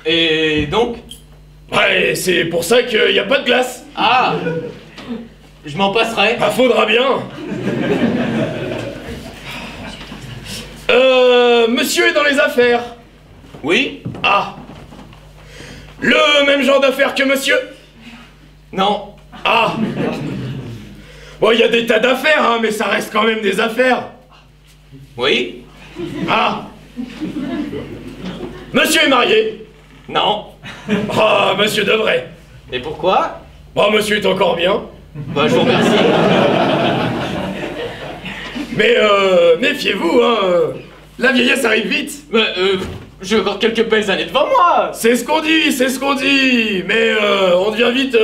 Et donc? Ouais, c'est pour ça qu'il n'y a pas de glace. Ah! Je m'en passerai. Ah, faudra bien. Monsieur est dans les affaires. Oui? Ah. Le même genre d'affaires que monsieur? Non. Ah. Bon, il y a des tas d'affaires, hein, mais ça reste quand même des affaires. Oui? Ah. Monsieur est marié? Non. Ah, monsieur devrait. Et pourquoi? Bon, monsieur est encore bien. Bah, je vous remercie. Mais méfiez-vous, hein. La vieillesse arrive vite. Bah, j'ai encore quelques belles années devant moi. C'est ce qu'on dit, c'est ce qu'on dit. Mais on devient vite...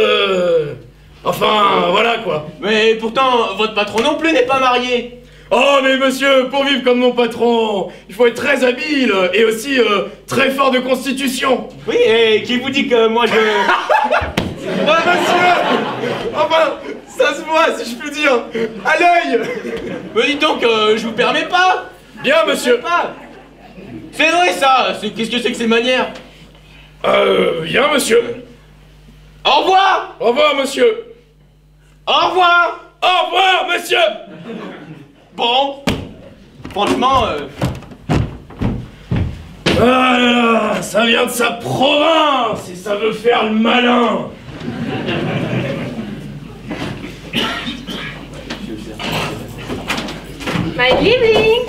Enfin, voilà quoi. Mais pourtant, votre patron non plus n'est pas marié. Oh, mais monsieur, pour vivre comme mon patron, il faut être très habile et aussi très fort de constitution. Oui, et qui vous dit que moi je... Ah, monsieur! Enfin, ça se voit, si je puis dire, à l'œil. Mais dites donc, je vous permets pas. Bien, monsieur. Pas. C'est vrai ça. Qu'est-ce que c'est que ces manières? Bien, monsieur. Au revoir. Au revoir, monsieur. Au revoir. Au revoir, monsieur. Bon, franchement, Ah là là, ça vient de sa province et ça veut faire le malin. My Liebling,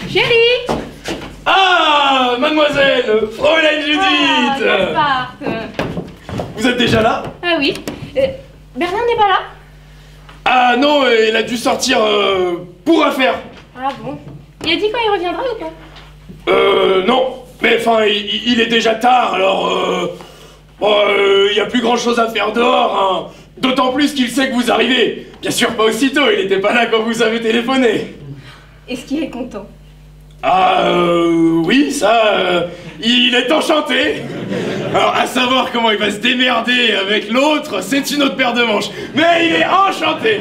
chérie. Ah, mademoiselle, Fräulein Ah, Judith. Gaspard. Vous êtes déjà là? Ah oui. Bernard n'est pas là? Ah non, il a dû sortir pour affaire. Ah bon. Il a dit quand il reviendra ou pas? Non. Mais enfin, il est déjà tard, alors... il n'y a plus grand-chose à faire dehors, hein. D'autant plus qu'il sait que vous arrivez. Bien sûr, pas aussitôt, il n'était pas là quand vous avez téléphoné. Est-ce qu'il est content? Ah, oui, ça... il est enchanté. Alors, à savoir comment il va se démerder avec l'autre, c'est une autre paire de manches. Mais il est enchanté.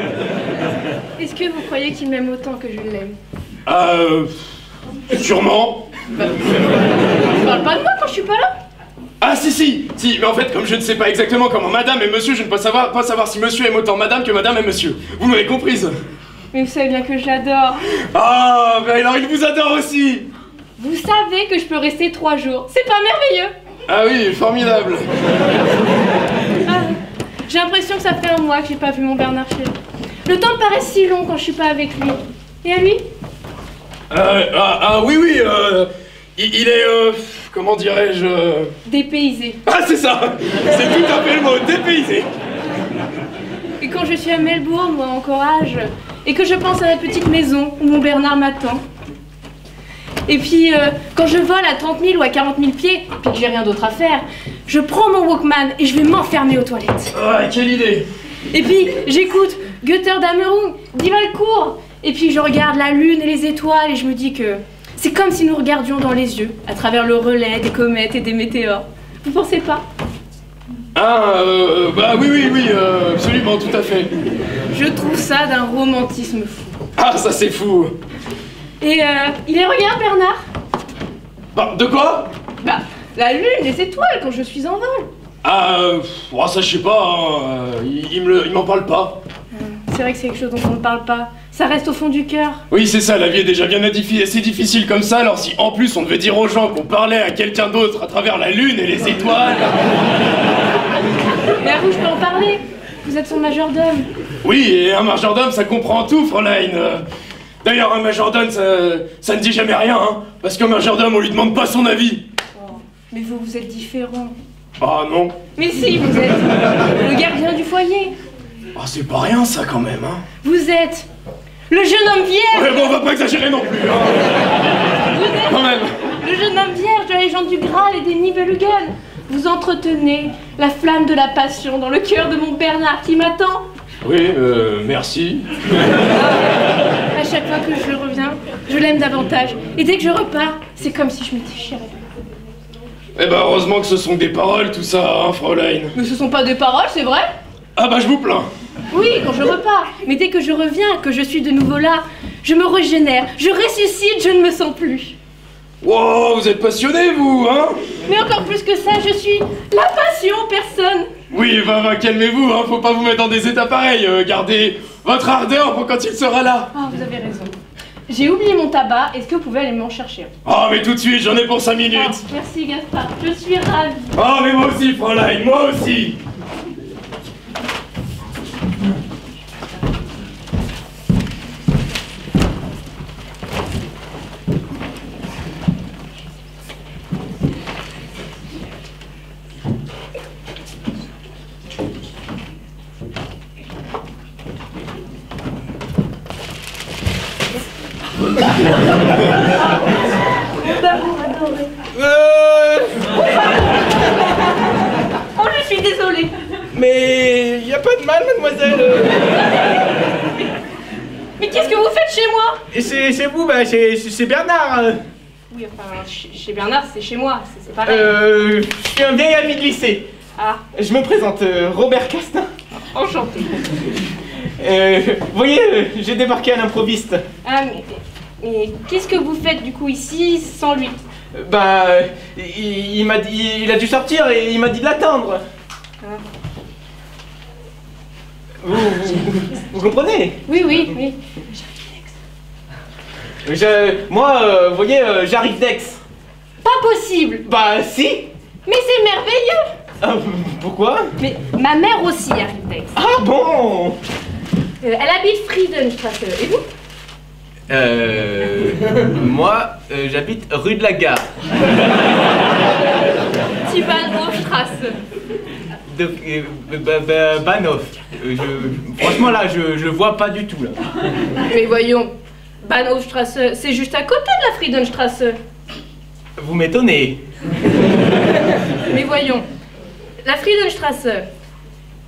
Est-ce que vous croyez qu'il m'aime autant que je l'aime? Sûrement. Tu parles pas de moi quand je suis pas là? Ah si, mais en fait, comme je ne sais pas exactement comment madame et monsieur, je ne peux pas savoir si monsieur aime autant madame que madame et monsieur. Vous m'avez comprise? Mais vous savez bien que je l'adore. Ah, ben alors il vous adore aussi. Vous savez que je peux rester 3 jours. C'est pas merveilleux? Ah oui, formidable. Ah, j'ai l'impression que ça fait 1 mois que j'ai pas vu mon Bernard chéri. Le temps me paraît si long quand je suis pas avec lui. Et à lui? Oui, il est, comment dirais-je... Dépaysé. Ah, c'est ça. C'est tout à fait le mot, dépaysé. Et quand je suis à Melbourne ou à Anchorage, et que je pense à la petite maison où mon Bernard m'attend. Et puis, quand je vole à 30 000 ou à 40 000 pieds, puis que j'ai rien d'autre à faire, je prends mon Walkman et je vais m'enfermer aux toilettes. Ah, quelle idée. Et puis, j'écoute Götterdämmerung d'Ivalcourt. Et puis, je regarde la lune et les étoiles et je me dis que c'est comme si nous regardions dans les yeux, à travers le relais des comètes et des météores. Vous pensez pas? Bah oui, absolument, tout à fait. Je trouve ça d'un romantisme fou. Ah, ça c'est fou. Et il les regarde, Bernard? Bah, de quoi? Bah, la lune, les étoiles, quand je suis en vol. Ça je sais pas, hein. Il m'en parle pas. C'est vrai que c'est quelque chose dont on ne parle pas. Ça reste au fond du cœur. Oui, c'est ça, la vie est déjà bien assez difficile comme ça, alors si en plus on devait dire aux gens qu'on parlait à quelqu'un d'autre à travers la lune et les étoiles... Mais à vous, je peux en parler. Vous êtes son majordome. Oui, et un majordome, ça comprend tout, Fräulein. D'ailleurs, un majordome, ça ne dit jamais rien, hein. Parce qu'un majordome, on lui demande pas son avis. Oh, mais vous êtes différent. Ah non. Mais si, vous êtes le gardien du foyer. Ah, c'est pas rien, ça, quand même, hein. Vous êtes le jeune homme vierge. Ouais, bon, on va pas exagérer non plus, hein. Vous êtes Quand même. le jeune homme vierge de la légende du Graal et des Nibelungen. Vous entretenez la flamme de la passion dans le cœur de mon Bernard qui m'attend. Oui, merci. À chaque fois que je reviens, je l'aime davantage. Et dès que je repars, c'est comme si je me déchirais. Eh ben, heureusement que ce sont des paroles, tout ça, hein, Fräulein. Mais ce sont pas des paroles, c'est vrai? Ah bah, je vous plains. Oui, quand je repars. Mais dès que je reviens, que je suis de nouveau là, je me régénère, je ressuscite, je ne me sens plus. Wow, vous êtes passionné, vous, hein? Mais encore plus que ça, je suis la passion en personne. Oui, bah, calmez-vous, hein, faut pas vous mettre dans des états pareils. Gardez votre ardeur pour quand il sera là. Ah, vous avez raison. J'ai oublié mon tabac, est-ce que vous pouvez aller m'en chercher? Ah, mais tout de suite, j'en ai pour 5 minutes. Oh, merci Gaspard, je suis ravie. Ah, mais moi aussi, Fräulein, moi aussi. Oh, je suis désolée. Mais y a pas de mal, mademoiselle. Mais qu'est-ce que vous faites chez moi? C'est vous, bah c'est Bernard. Oui, enfin, chez Bernard, c'est chez moi, c'est pareil. Je suis un vieil ami de lycée. Ah, Je me présente, Robert Castin. enchanté. Vous voyez, j'ai débarqué à l'improviste. Ah, mais qu'est-ce que vous faites du coup ici sans lui? Bah, il m'a dit, il a dû sortir et il m'a dit de l'attendre. Ah. Vous comprenez? Oui, oui, oui. Moi, vous voyez, j'arrive d'Aix. Pas possible. Bah, si. Mais c'est merveilleux. Pourquoi? Mais ma mère aussi arrive d'Aix. Ah bon? Elle habite Friedenstrasse. Et vous? Moi, j'habite rue de la Gare. Die Bahnhofstrasse. Bahnhof. Franchement, là, je vois pas du tout, là. Mais voyons, Bahnhofstrasse, c'est juste à côté de la Friedenstrasse. Vous m'étonnez. Mais voyons, la Friedenstrasse,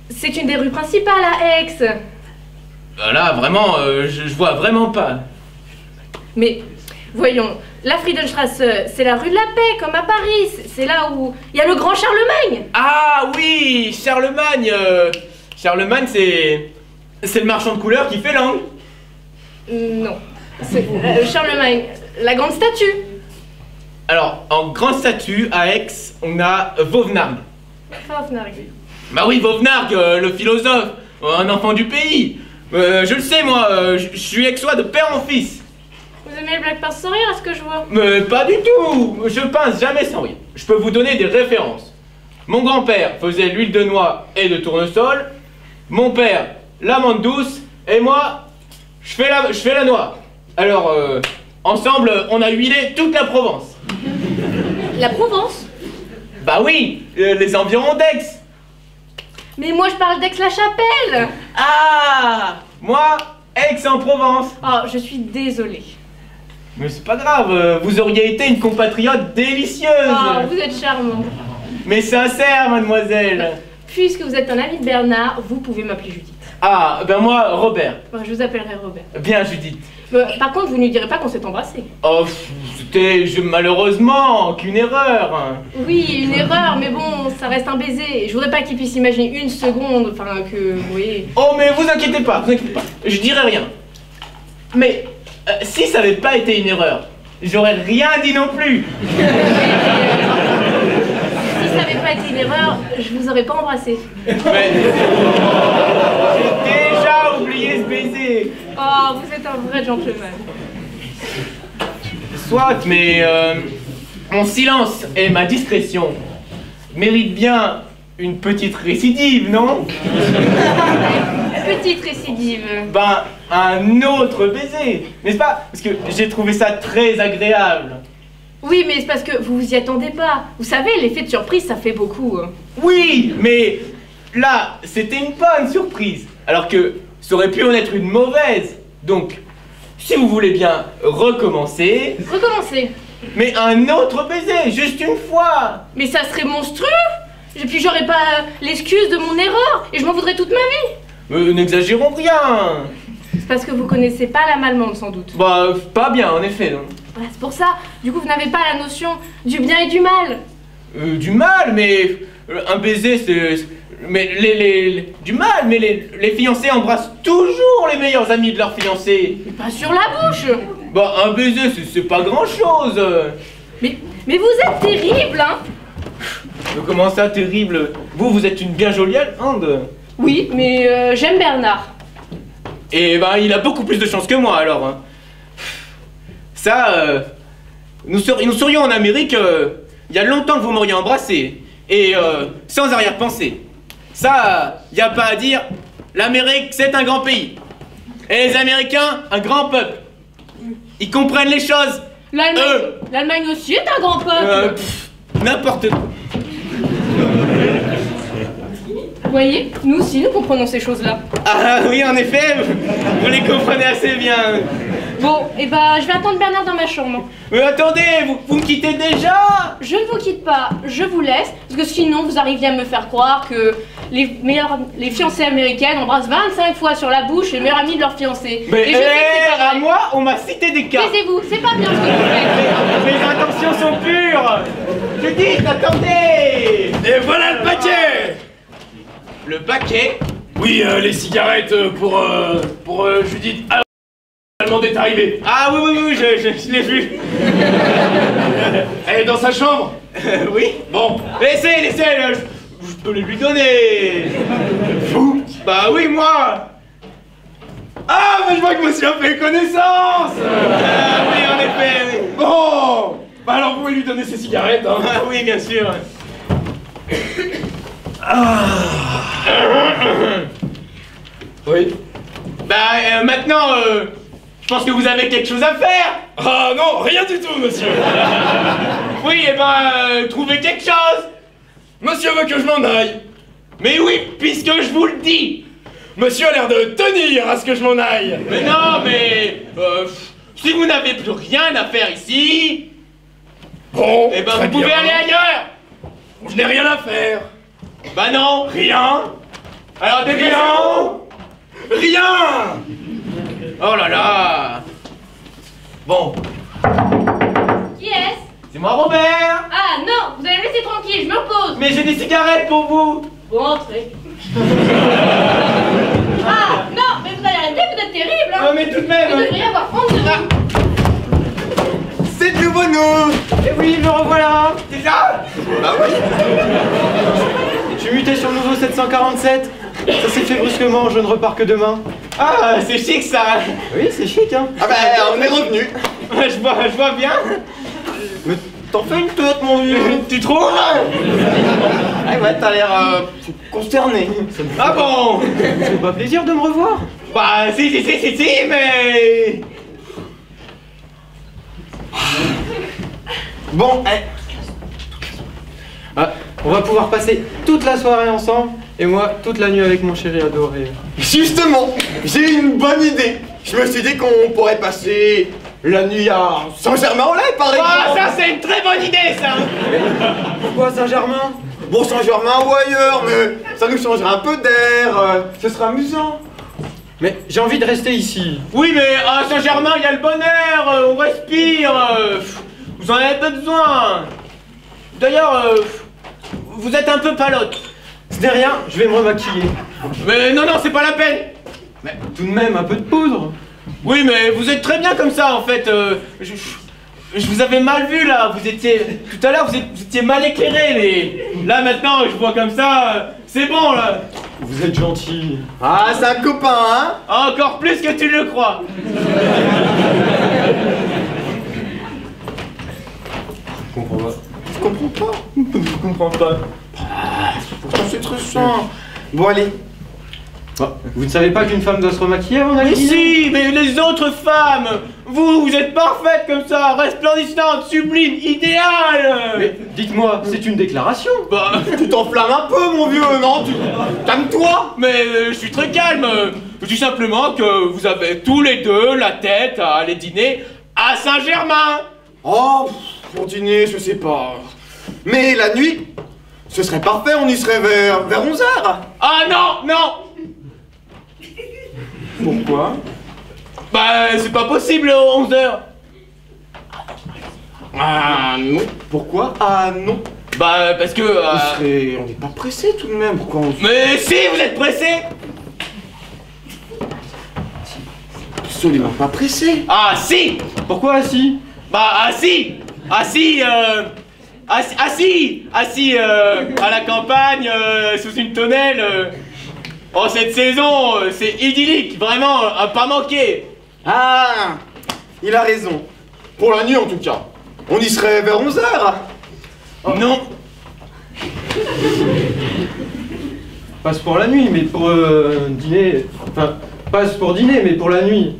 c'est une des rues principales à Aix. Là, vraiment, je vois vraiment pas. Mais Voyons, la Friedenstrasse, c'est la rue de la Paix, comme à Paris. C'est là où il y a le grand Charlemagne. Ah oui, Charlemagne. Charlemagne, c'est le marchand de couleurs qui fait l'angle. Non, c'est Charlemagne, la grande statue. Alors, en grande statue, à Aix, on a Vauvenargues. Fafnargue. Bah oui, Vauvenargues, le philosophe, un enfant du pays. Je le sais, moi, je suis aixois de père en fils. Vous aimez le Black Past sans rire, à ce que je vois? Mais pas du tout. Je pince jamais sans rire. Je peux vous donner des références. Mon grand-père faisait l'huile de noix et de tournesol. Mon père, l'amande douce. Et moi, je fais la noix. Alors, ensemble, on a huilé toute la Provence. La Provence? Bah oui, les environs d'Aix. Mais moi je parle d'Aix-la-Chapelle. Ah, moi, Aix-en-Provence. Oh, je suis désolée. Mais c'est pas grave, vous auriez été une compatriote délicieuse. Oh, vous êtes charmant. Mais sincère, mademoiselle. Puisque vous êtes un ami de Bernard, vous pouvez m'appeler Judith. Ah, ben moi, Robert. Bon, je vous appellerai Robert. Bien, Judith. Par contre, vous ne lui direz pas qu'on s'est embrassé. Oh, c'était malheureusement qu'une erreur. Oui, une erreur, mais bon, ça reste un baiser. Je voudrais pas qu'il puisse imaginer une seconde, enfin que, vous voyez... Oh, mais vous inquiétez pas, je dirai rien. Mais, si ça n'avait pas été une erreur, j'aurais rien dit non plus. Si ça n'avait pas été une erreur, je vous aurais pas embrassé. Mais... j'ai déjà oublié ce baiser. Oh, vous êtes un vrai gentleman. Soit, mais mon silence et ma discrétion méritent bien une petite récidive, non? Petite récidive. Ben, un autre baiser, n'est-ce pas? Parce que j'ai trouvé ça très agréable. Oui, mais c'est parce que vous vous y attendez pas. Vous savez, l'effet de surprise, ça fait beaucoup. Oui, mais là, c'était une bonne surprise, alors que ça aurait pu en être une mauvaise. Donc, si vous voulez bien recommencer... Recommencer. Mais un autre baiser, juste une fois. Mais ça serait monstrueux. Et puis j'aurais pas l'excuse de mon erreur, et je m'en voudrais toute ma vie. N'exagérons rien. C'est parce que vous connaissez pas l'âme allemande, sans doute. Bah, pas bien, en effet, non. Voilà, c'est pour ça. Du coup, vous n'avez pas la notion du bien et du mal. Du mal, mais... un baiser, c'est... Mais du mal, mais les fiancés embrassent toujours les meilleurs amis de leurs fiancés. Mais pas sur la bouche. Bah, un baiser, c'est pas grand-chose. Mais vous êtes terrible, hein. Comment ça, terrible? Vous êtes une bien jolie Allemande. Oui, mais j'aime Bernard. Et ben, il a beaucoup plus de chance que moi, alors. Hein. Ça, nous serions en Amérique, il y a longtemps que vous m'auriez embrassé. Et sans arrière-pensée. Ça, y a pas à dire, l'Amérique, c'est un grand pays. Et les Américains, un grand peuple. Ils comprennent les choses. L'Allemagne aussi est un grand peuple. N'importe quoi. Vous voyez, nous aussi, nous comprenons ces choses-là. Ah oui, en effet, vous les comprenez assez bien. Bon, et bah, je vais attendre Bernard dans ma chambre. Mais attendez, vous me quittez déjà? Je ne vous quitte pas, je vous laisse, parce que sinon vous arriviez à me faire croire que les fiancées américaines embrassent 25 fois sur la bouche les meilleurs amis de leur fiancé. Mais et je sais que c'est pas à vrai. moi, on m'a cité des cas. Taisez-vous, c'est pas bien ce que vous faites. Mes intentions sont pures. Je dis, attendez. Et voilà le paquet. Le paquet? Oui, les cigarettes pour Judith. Allemande est arrivée. Ah oui, je l'ai vu. Elle est dans sa chambre. Oui. Bon. Laissez, je peux les lui donner. Vous? Bah oui, moi. Ah, mais je vois que monsieur a fait connaissance. Ah oui, en effet, oui. Bon. Bah alors vous pouvez lui donner ses cigarettes, hein. Ah oui, bien sûr. Oui. Bah maintenant, je pense que vous avez quelque chose à faire. Ah non, rien du tout, monsieur. Oui, et ben, trouvez quelque chose. Monsieur veut que je m'en aille. Mais oui, puisque je vous le dis. Monsieur a l'air de tenir à ce que je m'en aille. Mais non, mais... si vous n'avez plus rien à faire ici... Bon, eh ben très vous pouvez bien. aller ailleurs. Je n'ai rien à faire. Bah non. Rien. Alors dégageons. Rien. Oh là là. Bon. C'est moi Robert. Ah non, vous allez me laisser tranquille, je me repose. Mais j'ai des cigarettes pour vous. Bon, entrez. Ah non, mais vous allez arrêter, vous êtes terrible, hein. Non mais tout de même. Vous devriez avoir honte de vous. C'est de nouveau nous. Eh oui, me revoilà. C'est ça. Bah oui. Je suis muté sur le nouveau 747. Ça s'est fait brusquement, je ne repars que demain. Ah, c'est chic ça. Oui, c'est chic, hein. Ah bah on est revenu. Je vois bien. Mais t'en fais une tête mon vieux. Tu trouves? Ah ouais, t'as l'air consterné. Ah bon? Ça fait pas plaisir de me revoir. Bah si, mais... Bon, Ah, on va pouvoir passer toute la soirée ensemble, et moi, toute la nuit avec mon chéri adoré. justement, j'ai eu une bonne idée. Je me suis dit qu'on pourrait passer la nuit à Saint-Germain-en-Laye par exemple. Ah, ça c'est une très bonne idée ça. Pourquoi Saint-Germain? Bon, Saint-Germain ou ailleurs, mais ça nous changera un peu d'air. Ce sera amusant. Mais j'ai envie de rester ici. Oui, mais à Saint-Germain, il y a le bon air, on respire. Vous en avez pas besoin. D'ailleurs, vous êtes un peu palote. Ce n'est rien, je vais me remaquiller. Mais non, c'est pas la peine. Mais tout de même, un peu de poudre. Oui, mais vous êtes très bien comme ça en fait. Je vous avais mal vu là. Vous étiez tout à l'heure, vous étiez mal éclairé. Mais là maintenant, je vois comme ça. C'est bon là. Vous êtes gentil. Ah, c'est un copain, hein. Encore plus que tu le crois. Je comprends pas. Je comprends pas. Je comprends pas. Pourtant, c'est très simple. Bon, allez. Vous ne savez pas qu'une femme doit se remaquiller avant d'aller Mais dîner? si, mais les autres femmes, vous êtes parfaites comme ça, resplendissantes, sublimes, idéales. Mais dites-moi, c'est une déclaration. Bah, Tu t'enflammes un peu, mon vieux, non? Calme-toi. mais je suis très calme. Je dis simplement que vous avez tous les deux la tête à aller dîner à Saint-Germain. Oh, pour dîner, je sais pas. Mais la nuit, ce serait parfait, on y serait vers 11h. Ah non. Pourquoi? Bah, c'est pas possible 11h. Ah non. Pourquoi? Ah non. Bah, parce que... On n'est pas pressé tout de même, pourquoi on... Mais si, vous êtes pressé. Absolument pas pressé. Ah si. Pourquoi assis? Bah, assis, à la campagne, sous une tonnelle. Oh, cette saison, c'est idyllique, vraiment, à pas manquer. Ah, il a raison. Pour la nuit en tout cas. On y serait vers 11h. Non. Passe pour la nuit, mais pour dîner... Enfin, passe pour dîner, mais pour la nuit.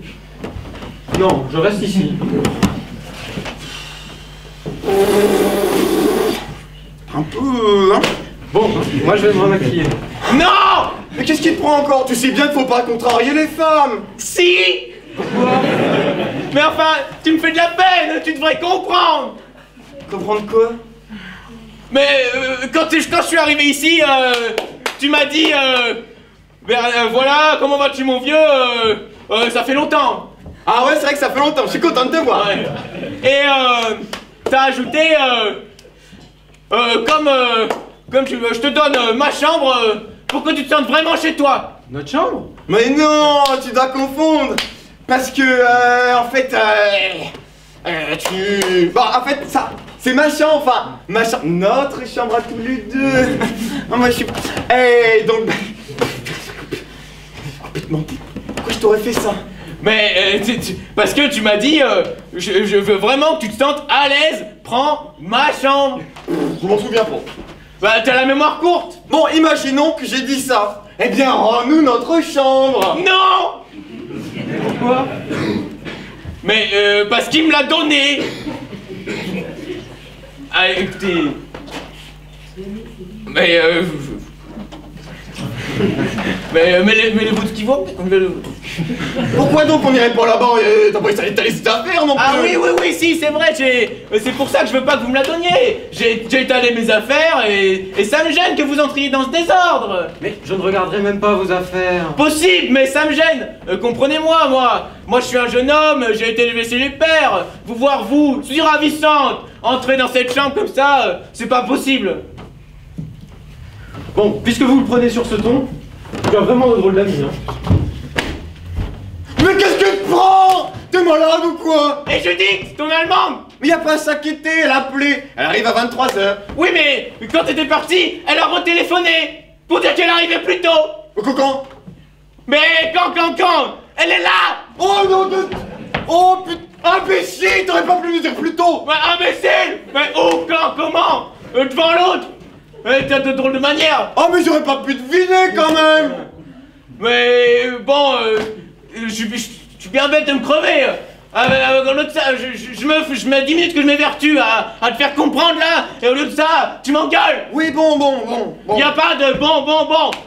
Non, je reste ici. Un peu, hein. Bon, moi je vais me remaquiller. Non. Mais qu'est-ce qui te prend encore? Tu sais bien qu'il faut pas contrarier les femmes. Si. Pourquoi? Mais enfin, tu me fais de la peine, tu devrais comprendre. Comprendre quoi? Mais quand je suis arrivé ici, tu m'as dit, voilà, comment vas-tu mon vieux, ça fait longtemps. Ah ouais, c'est vrai que ça fait longtemps, je suis content de te voir. Ouais. Et t'as ajouté, comme je te donne ma chambre pour que tu te sentes vraiment chez toi. Notre chambre? Mais non, tu dois confondre. Parce que, en fait, Bon, en fait, ça, c'est ma chambre, enfin, notre chambre à tous les deux. Ah, moi, je suis... Et donc... Complètement... Pourquoi je t'aurais fait ça? Mais, parce que tu m'as dit, je veux vraiment que tu te sentes à l'aise, prends ma chambre. Je m'en souviens pas. Bah, t'as la mémoire courte. Bon, imaginons que j'ai dit ça. Eh bien, rends-nous notre chambre. Non. Pourquoi? Mais, parce qu'il me l'a donné. Ah, écoutez... Mais, Mais mêlez-vous de ce qu'ils vont. Pourquoi donc on irait pas là-bas? T'as pas les affaires non plus? Ah oui, si, c'est vrai, c'est pour ça que je veux pas que vous me la donniez. J'ai étalé mes affaires et ça me gêne que vous entriez dans ce désordre. Mais je ne regarderai même pas vos affaires. Possible, mais ça me gêne. Comprenez-moi, moi je suis un jeune homme, j'ai été élevé chez les pères. Vous voir, vous, si ravissante, entrer dans cette chambre comme ça, c'est pas possible. Bon, puisque vous le prenez sur ce ton, tu as vraiment un drôle d'ami, hein. Mais qu'est-ce que tu prends? T'es malade ou quoi? Et Judith, ton allemande. Mais y a pas à s'inquiéter, elle a appelé. Elle arrive à 23h. Oui, mais quand t'étais parti, elle a retéléphoné pour dire qu'elle arrivait plus tôt. Quand? Mais quand elle est là. Oh non, oh putain, imbécile, t'aurais pas pu me dire plus tôt. Mais imbécile. Mais où, quand, comment devant l'autre. T'as de drôles de manières. Oh mais j'aurais pas pu deviner quand même. Mais bon, je suis bien bête de me crever. Au lieu de ça, je mets 10 minutes que je m'évertue à te faire comprendre là, et au lieu de ça, tu m'engueules. Oui, bon. Y'a pas de bon,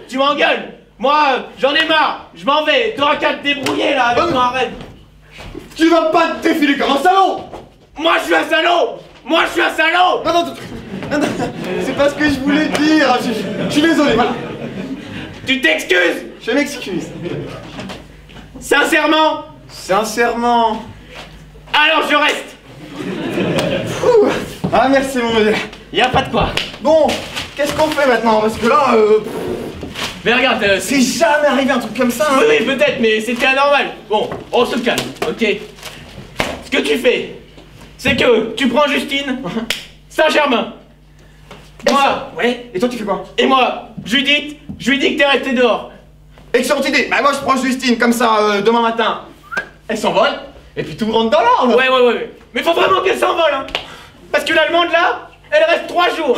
tu m'engueules. Moi, j'en ai marre, je m'en vais, t'auras qu'à te débrouiller là avec moi, arrête. Tu vas pas te défiler comme un salaud. Moi je suis un salaud. Non, c'est pas ce que je voulais dire. Je suis désolé, voilà. Tu t'excuses. Je m'excuse. Sincèrement. Alors je reste. Ouh. Ah merci mon modèle. Y'a pas de quoi. Bon, qu'est-ce qu'on fait maintenant? Parce que là, Mais regarde, c'est jamais arrivé un truc comme ça, hein. Oui, peut-être, mais c'était anormal. Bon, on se calme, ok? Ce que tu fais, c'est que tu prends Justine, Saint-Germain. Moi, Ouais. Et toi tu fais quoi? et moi, Judith, je lui dis que t'es resté dehors. Excellente idée. Bah moi je prends Justine comme ça demain matin. Elle s'envole. Et puis tout rentre dans l'ordre. Ouais. Mais faut vraiment qu'elle s'envole, hein. Parce que l'allemande là, elle reste 3 jours.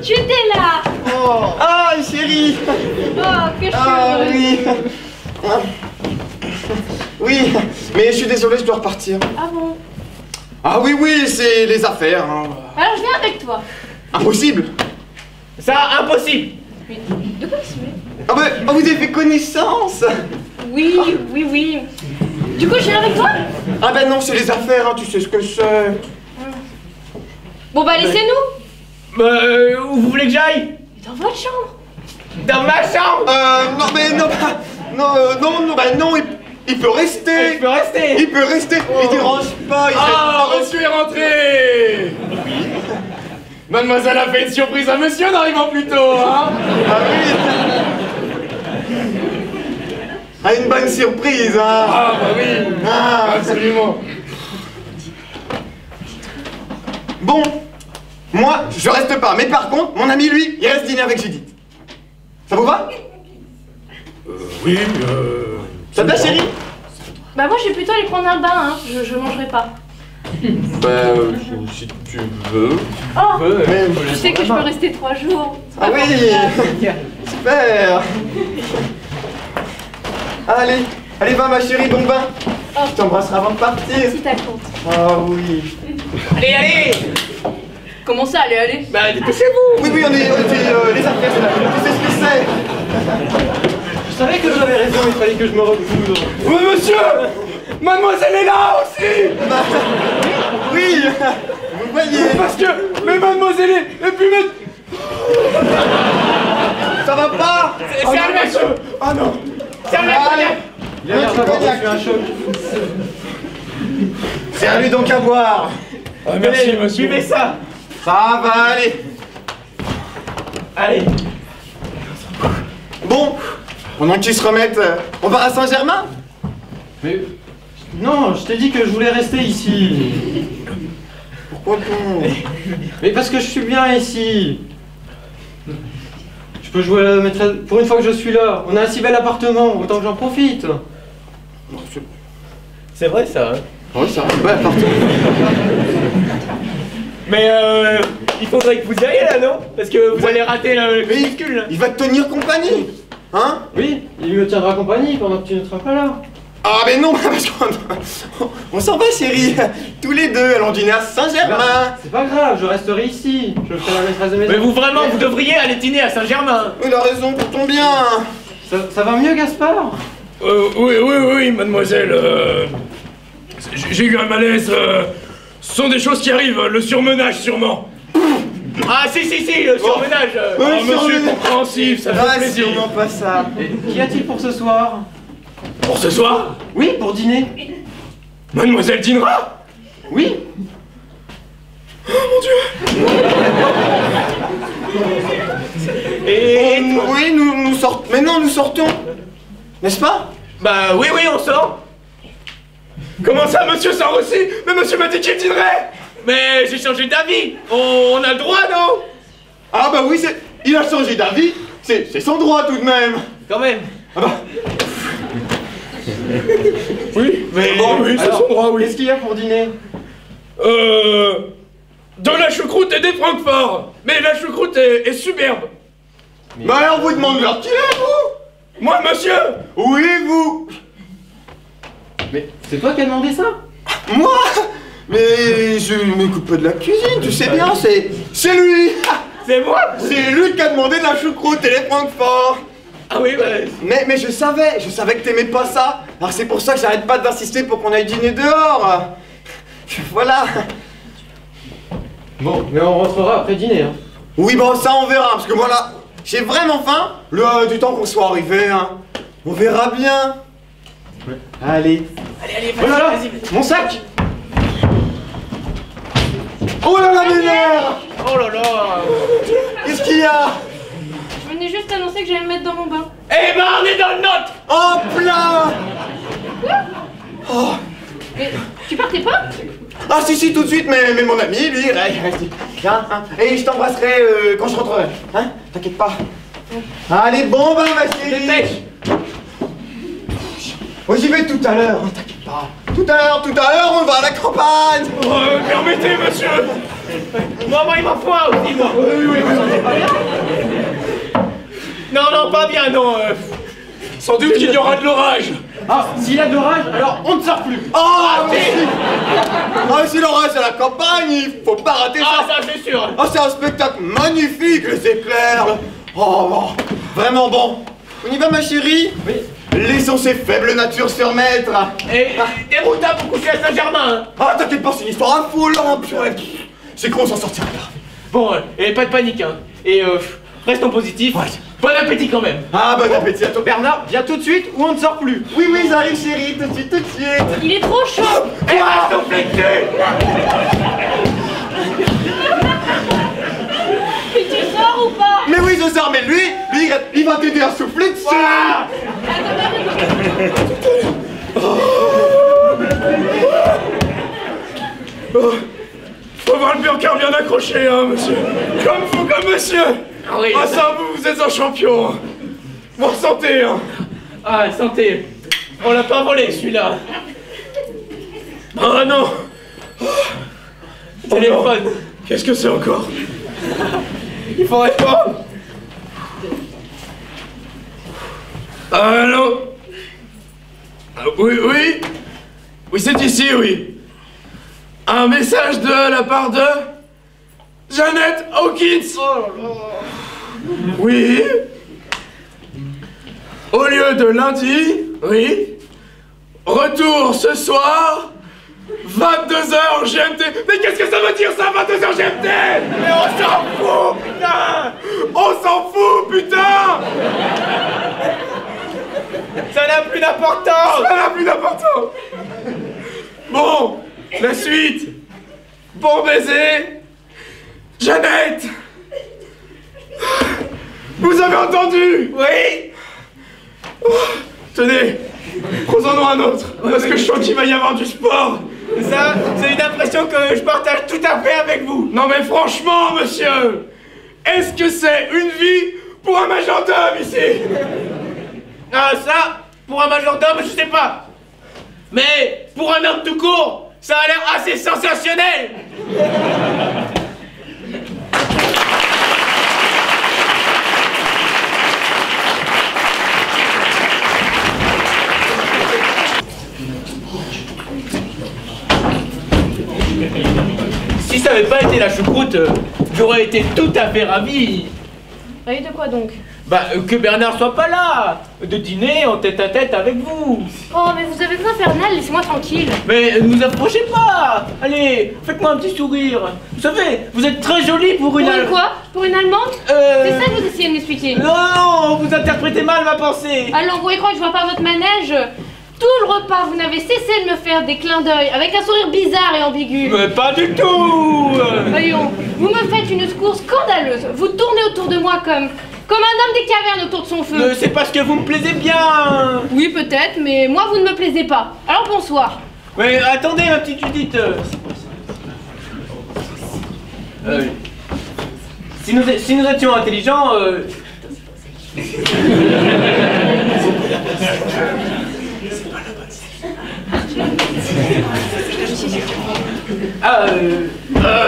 Tu étais là. Oh. Ah chérie. Oh, que je suis Ah heureuse. oui. Oui, mais je suis désolé, je dois repartir. Ah bon? Ah oui, c'est les affaires, hein. Alors je viens avec toi. Impossible. Ça, impossible. Mais de quoi tu veux? Ah bah, vous avez fait connaissance. Oui. Du coup, je viens avec toi? Ah ben non, c'est les affaires, hein, tu sais ce que c'est. Bon bah laissez-nous. Où vous voulez que j'aille? Dans votre chambre. Dans ma chambre. Non mais non, non, il peut rester. Je peux rester. Il peut rester, il dérange pas, il Ah, monsieur est rentré. Oui. Mademoiselle a fait une surprise à monsieur en arrivant plus tôt, hein. Ah oui. Ah, une bonne surprise, hein. Ah, bah oui. Ah. Absolument. Bon, moi, je reste pas, mais par contre, mon ami, lui, il reste dîner avec Judith. Ça vous va? Oui, Ça te va, chérie? Bah moi je vais plutôt aller prendre un bain, hein. Je mangerai pas. Bah, si tu veux. Oh, Mais, tu sais que je peux rester 3 jours. ah oui. Super. Allez, va ma chérie, bon bain. Oh. Je t'embrasserai avant de partir. Si t'as compte. Ah oui. Allez. Comment ça, allez? Bah, dépêchez-vous. Oui, on était les affaires, c'est là. Tu sais ce que c'est. Je savais que j'avais raison, il fallait que je me recouvre. Oui, monsieur. Mademoiselle est là aussi. Oui. Vous voyez. Parce que, mais mademoiselle est... Et puis, mais... Ça va pas. C'est un mec. Ah non. C'est un mec. Allez. Il a l'air d'avoir reçu un choc. C'est à lui donc à boire. Ah, merci, Allez, monsieur. buvez ça. Ça va aller. Allez. Bon, pendant qu'ils se remettent, on va à Saint-Germain. Mais... Non, je t'ai dit que je voulais rester ici. Pourquoi pas? Mais parce que je suis bien ici. Je peux jouer à la maîtresse... Pour une fois que je suis là, on a un si bel appartement, autant que j'en profite. C'est vrai ça. Hein. Oui, ça va. Ouais, partout. Mais il faudrait que vous y alliez là, non? Parce que vous allez rater le Mais crépuscule là. il va te tenir compagnie. Hein? Oui, il me tiendra compagnie pendant que tu ne seras pas là. Ah mais non, parce qu'on s'en va chérie. Tous les deux, allons dîner à Saint-Germain. C'est pas grave, je resterai ici. Je ferai la maîtresse de maison. Mais vous vraiment, vous devriez aller dîner à Saint-Germain. Il a raison pour ton bien. Ça va mieux, Gaspard? Oui, mademoiselle. J'ai eu un malaise. Ce sont des choses qui arrivent, le surmenage sûrement. Ah si, le surmenage. Monsieur est compréhensif, ça fait plaisir. Sûrement pas ça. Qu'y a-t-il pour ce soir? Pour ce soir? Oui, pour dîner. Mademoiselle dînera? Oui. Oh mon Dieu. Oui, nous sortons. Mais non, nous sortons. N'est-ce pas? Bah oui, on sort. Comment ça, monsieur sort aussi? Mais monsieur m'a dit qu'il dînerait. Mais j'ai changé d'avis. On a le droit, non? Ah bah oui, il a changé d'avis. C'est son droit tout de même. Quand même. Ah bah. Oui, mais oui, c'est Alors, son droit, oui. Qu'est-ce qu'il y a pour dîner? De la choucroute et des Francfort. Mais la choucroute est superbe. Bah alors vous demandez leur qui est, vous? Moi, monsieur. Oui, vous. Mais c'est toi qui as demandé ça? Moi? Mais je m'occupe pas de la cuisine, tu sais bien, c'est lui. C'est moi? C'est lui qui a demandé de la choucroute et les Francfort. Ah oui, bah... Mais je savais que t'aimais pas ça. Alors c'est pour ça que j'arrête pas d'insister pour qu'on aille dîner dehors. Voilà. Bon, mais on rentrera après dîner, hein. Oui, bon, ça on verra, parce que voilà, j'ai vraiment faim. Du temps qu'on soit arrivé, hein. On verra bien. Ouais. Allez. Allez, Oh là là, vas-y. mon sac. Oh là là, mes nerfs. Oh là là. Qu'est-ce qu'il y a? Je venais juste annoncer que j'allais me mettre dans mon bain. Eh ben, on est dans le nôtre. En plein. Oh. Mais tu partais pas? Ah si, tout de suite, mais mon ami, lui, reste. Viens, hein. Et je t'embrasserai quand je rentrerai. Hein? T'inquiète pas. Allez, bon bain, ma chérie. Dépêche. Oh, j'y vais tout à l'heure, hein, t'inquiète pas. Tout à l'heure, on va à la campagne. Permettez, monsieur. Moi, il m'a foi aussi, moi. Oui. Non, pas bien, non. Sans doute qu'il y aura de l'orage. Ah, s'il y a de l'orage, alors on ne sort plus. Si l'orage à la campagne, il faut pas rater Ah, ça. ça, c'est sûr. Oh, c'est un spectacle magnifique, les éclairs. Oh, bon, vraiment bon. On y va, ma chérie? Oui. Laissons ces faibles natures se remettre. Et déroutable pour coucher à Saint-Germain. Ah, t'inquiète pas, c'est une histoire affolante. Purée. C'est con, on s'en sortira pas. Bon, et pas de panique, hein. Et restons positifs. Ouais. Bon appétit quand même. Ah, bon appétit à toi. Bernard, viens tout de suite ou on ne sort plus. Oui, j'arrive, chérie, tout de suite. Il est trop chaud! Et restons flectés. Mais tu sors ou pas? Mais oui, je sors, mais lui, il va t'aider à souffler dessus. Voilà. Faut voir le burger bien accroché, hein, monsieur. Comme vous, comme monsieur. Oui. Ah ça, vous êtes un champion. Bon santé, hein. Ah, santé. On l'a pas volé, celui-là. Ah non. Téléphone. Qu'est-ce que c'est encore? Il faudrait pas. Allô? Oui, c'est ici, oui. Un message de la part de Janet Hawkins. Oh là là. Oui. Au lieu de lundi, oui. Retour ce soir, 22h GMT. Mais qu'est-ce que ça veut dire ça, 22h GMT? Mais on s'en fout, putain. On s'en fout, putain. Ça n'a plus d'importance. Ça n'a plus d'importance. Bon, la suite. Bon baiser. Jeannette. Vous avez entendu? Oui. Tenez, prenons-en un autre, parce que je sens qu'il va y avoir du sport. Ça, c'est une impression que je partage tout à fait avec vous. Non mais franchement, monsieur, est-ce que c'est une vie pour un majordome ici? Ah, ça, pour un majordome, je sais pas. Mais pour un homme tout court, ça a l'air assez sensationnel. Si ça n'avait pas été la choucroute, j'aurais été tout à fait ravi. Et de quoi donc? Bah, que Bernard soit pas là, de dîner en tête-à-tête avec vous. Oh, mais vous avez besoin infernal, laissez-moi tranquille. Mais ne vous approchez pas. Allez, faites-moi un petit sourire. Vous savez, vous êtes très jolie pour une... Pour une quoi? Pour une Allemande? C'est ça que vous essayez de m'expliquer? Non, vous interprétez mal ma pensée. Alors, vous croyez que je vois pas votre manège? Tout le repas, vous n'avez cessé de me faire des clins d'œil avec un sourire bizarre et ambigu. Mais pas du tout. Voyons, vous me faites une secours scandaleuse. Vous tournez autour de moi comme un homme des cavernes autour de son feu. Mais c'est parce que vous me plaisez bien. Oui, peut-être, mais moi, vous ne me plaisez pas. Alors, bonsoir. Mais attendez, ma petite Judith. Si nous étions intelligents...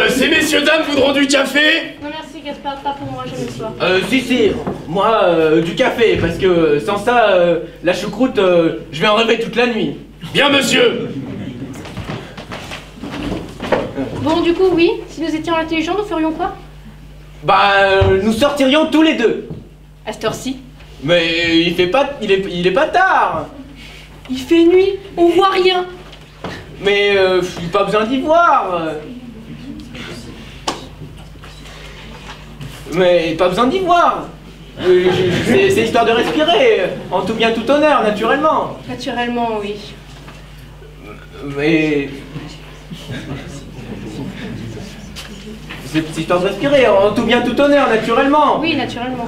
Ces messieurs dames voudront du café? Non, merci, Gaspard, pas pour moi, je m'assois. Si, moi, du café, parce que sans ça, la choucroute, je vais en rêver toute la nuit. Bien, monsieur. Bon, du coup, oui, si nous étions intelligents, nous ferions quoi? Bah, nous sortirions tous les deux. À cette heure-ci? Mais il est pas tard. Il fait nuit, on voit rien. Mais pas besoin d'y voir. Mais pas besoin d'y voir. C'est histoire de respirer, en tout bien tout honneur, naturellement. Naturellement, oui. Mais... C'est histoire de respirer, en tout bien tout honneur, naturellement. Oui, naturellement.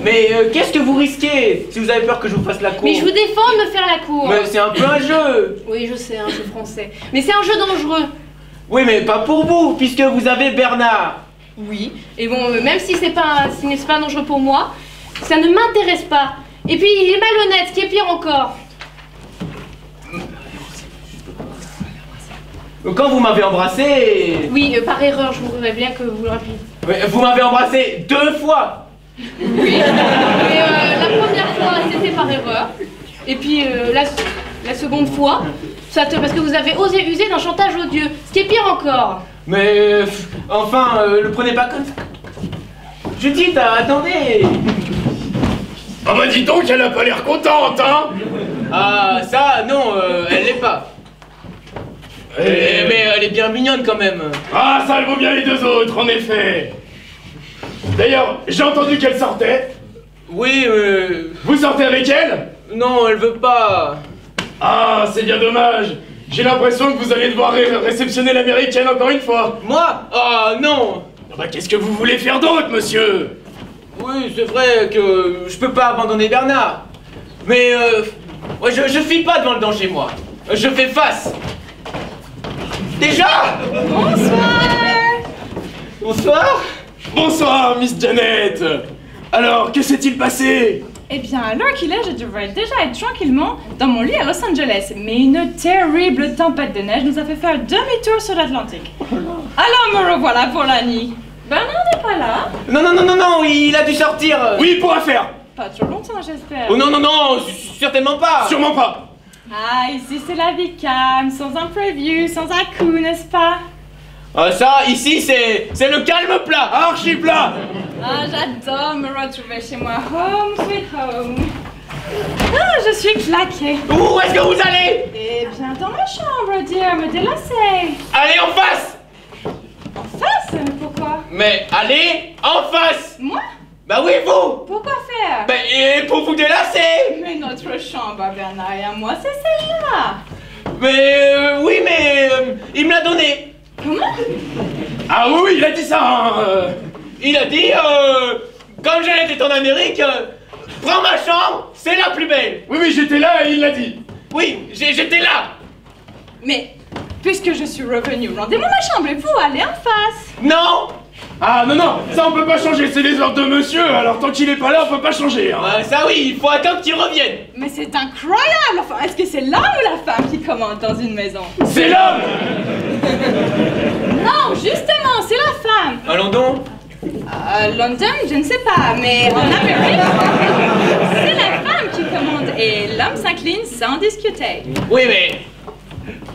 Mais qu'est-ce que vous risquez si vous avez peur que je vous fasse la cour? Mais je vous défends de me faire la cour. Mais c'est un peu un jeu. Oui, je sais, un jeu français. Mais c'est un jeu dangereux. Oui, mais pas pour vous, puisque vous avez Bernard. Oui. Et bon, même si c'est pas dangereux pour moi, ça ne m'intéresse pas. Et puis, il est malhonnête, ce qui est pire encore. Quand vous m'avez embrassé... Oui, par erreur, je voudrais bien que vous le rappeliez. Mais vous m'avez embrassé 2 fois. Oui. Et la première fois, c'était par erreur. Et puis, la seconde fois, parce que vous avez osé user d'un chantage odieux. Ce qui est pire encore. Mais... enfin, le prenez pas comme ça. Judith, attendez. Ah bah dis donc, elle a pas l'air contente, hein. Ah, ça, non, elle l'est pas. Mais elle est bien mignonne quand même. Ah, ça elle vaut bien les 2 autres, en effet. D'ailleurs, j'ai entendu qu'elle sortait. Oui, Vous sortez avec elle? non, elle veut pas. Ah, c'est bien dommage. J'ai l'impression que vous allez devoir réceptionner l'américaine encore une fois. Moi? Ah, non. Ah bah qu'est-ce que vous voulez faire d'autre, monsieur? Oui, c'est vrai que je peux pas abandonner Bernard. Mais ouais, je fuis pas devant le danger, moi. Je fais face. Déjà? Bonsoir. Bonsoir. Bonsoir, Miss Janet. Alors, que s'est-il passé? Eh bien, à l'heure qu'il est, je devrais déjà être tranquillement dans mon lit à Los Angeles. Mais une terrible tempête de neige nous a fait faire demi-tour sur l'Atlantique. Alors me revoilà pour la nuit. Bernard n'est pas là. Non, il a dû sortir. Oui, pour affaire. Pas trop longtemps, j'espère. Oh non, certainement pas. Sûrement pas. Ah, ici c'est la vie calme, sans imprévu, sans à-coups, n'est-ce pas? Ah, ça, ici, c'est le calme plat. Archi plat. Ah, j'adore me retrouver chez moi. Home sweet home. Ah, je suis claquée. Où est-ce que vous allez? Eh bien, dans ma chambre, dear, me délasser. Allez en face. En face? Pourquoi? Mais allez en face. Moi? Bah oui, vous. Pourquoi faire? Ben, et pour vous délasser. Mais notre chambre à Bernard et à moi, c'est celle-là. Mais oui, mais il me l'a donné. Comment? Ah oui, il a dit ça, hein, Il a dit, quand Janet est en Amérique, prends ma chambre, c'est la plus belle. Oui, j'étais là et il l'a dit. Oui, j'étais là. Mais, puisque je suis revenue, rendez-moi ma chambre et vous allez en face. Non. Ah non, ça on peut pas changer, c'est les ordres de monsieur, alors tant qu'il est pas là, on peut pas changer, hein. Ça oui, il faut attendre qu'il revienne. Mais c'est incroyable. Enfin, est-ce que c'est l'homme ou la femme qui commande dans une maison? C'est l'homme. Non, justement, c'est la femme. Allons donc. London, je ne sais pas, mais en Amérique, c'est la femme qui commande. Et l'homme s'incline sans discuter. Oui, mais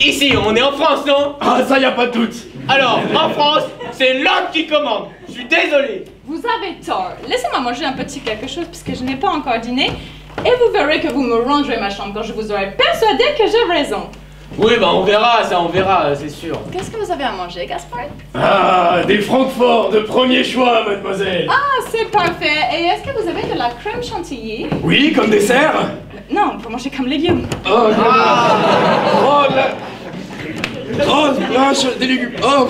ici, on est en France, non? Ah, ça y a pas de doute. Alors, en France, c'est l'homme qui commande. Je suis désolé. Vous avez tort. Laissez-moi manger un petit quelque chose puisque je n'ai pas encore dîné. Et vous verrez que vous me rendrez ma chambre quand je vous aurai persuadé que j'ai raison. Oui, bah on verra, ça, on verra, c'est sûr. Qu'est-ce que vous avez à manger, Gaspard? Ah, des Francfort de premier choix, mademoiselle. Ah, c'est parfait. Et est-ce que vous avez de la crème chantilly? Oui, comme dessert. Non, pour manger comme légumes. Oh, oh, là. Oh, lâche, des légumes. Oh.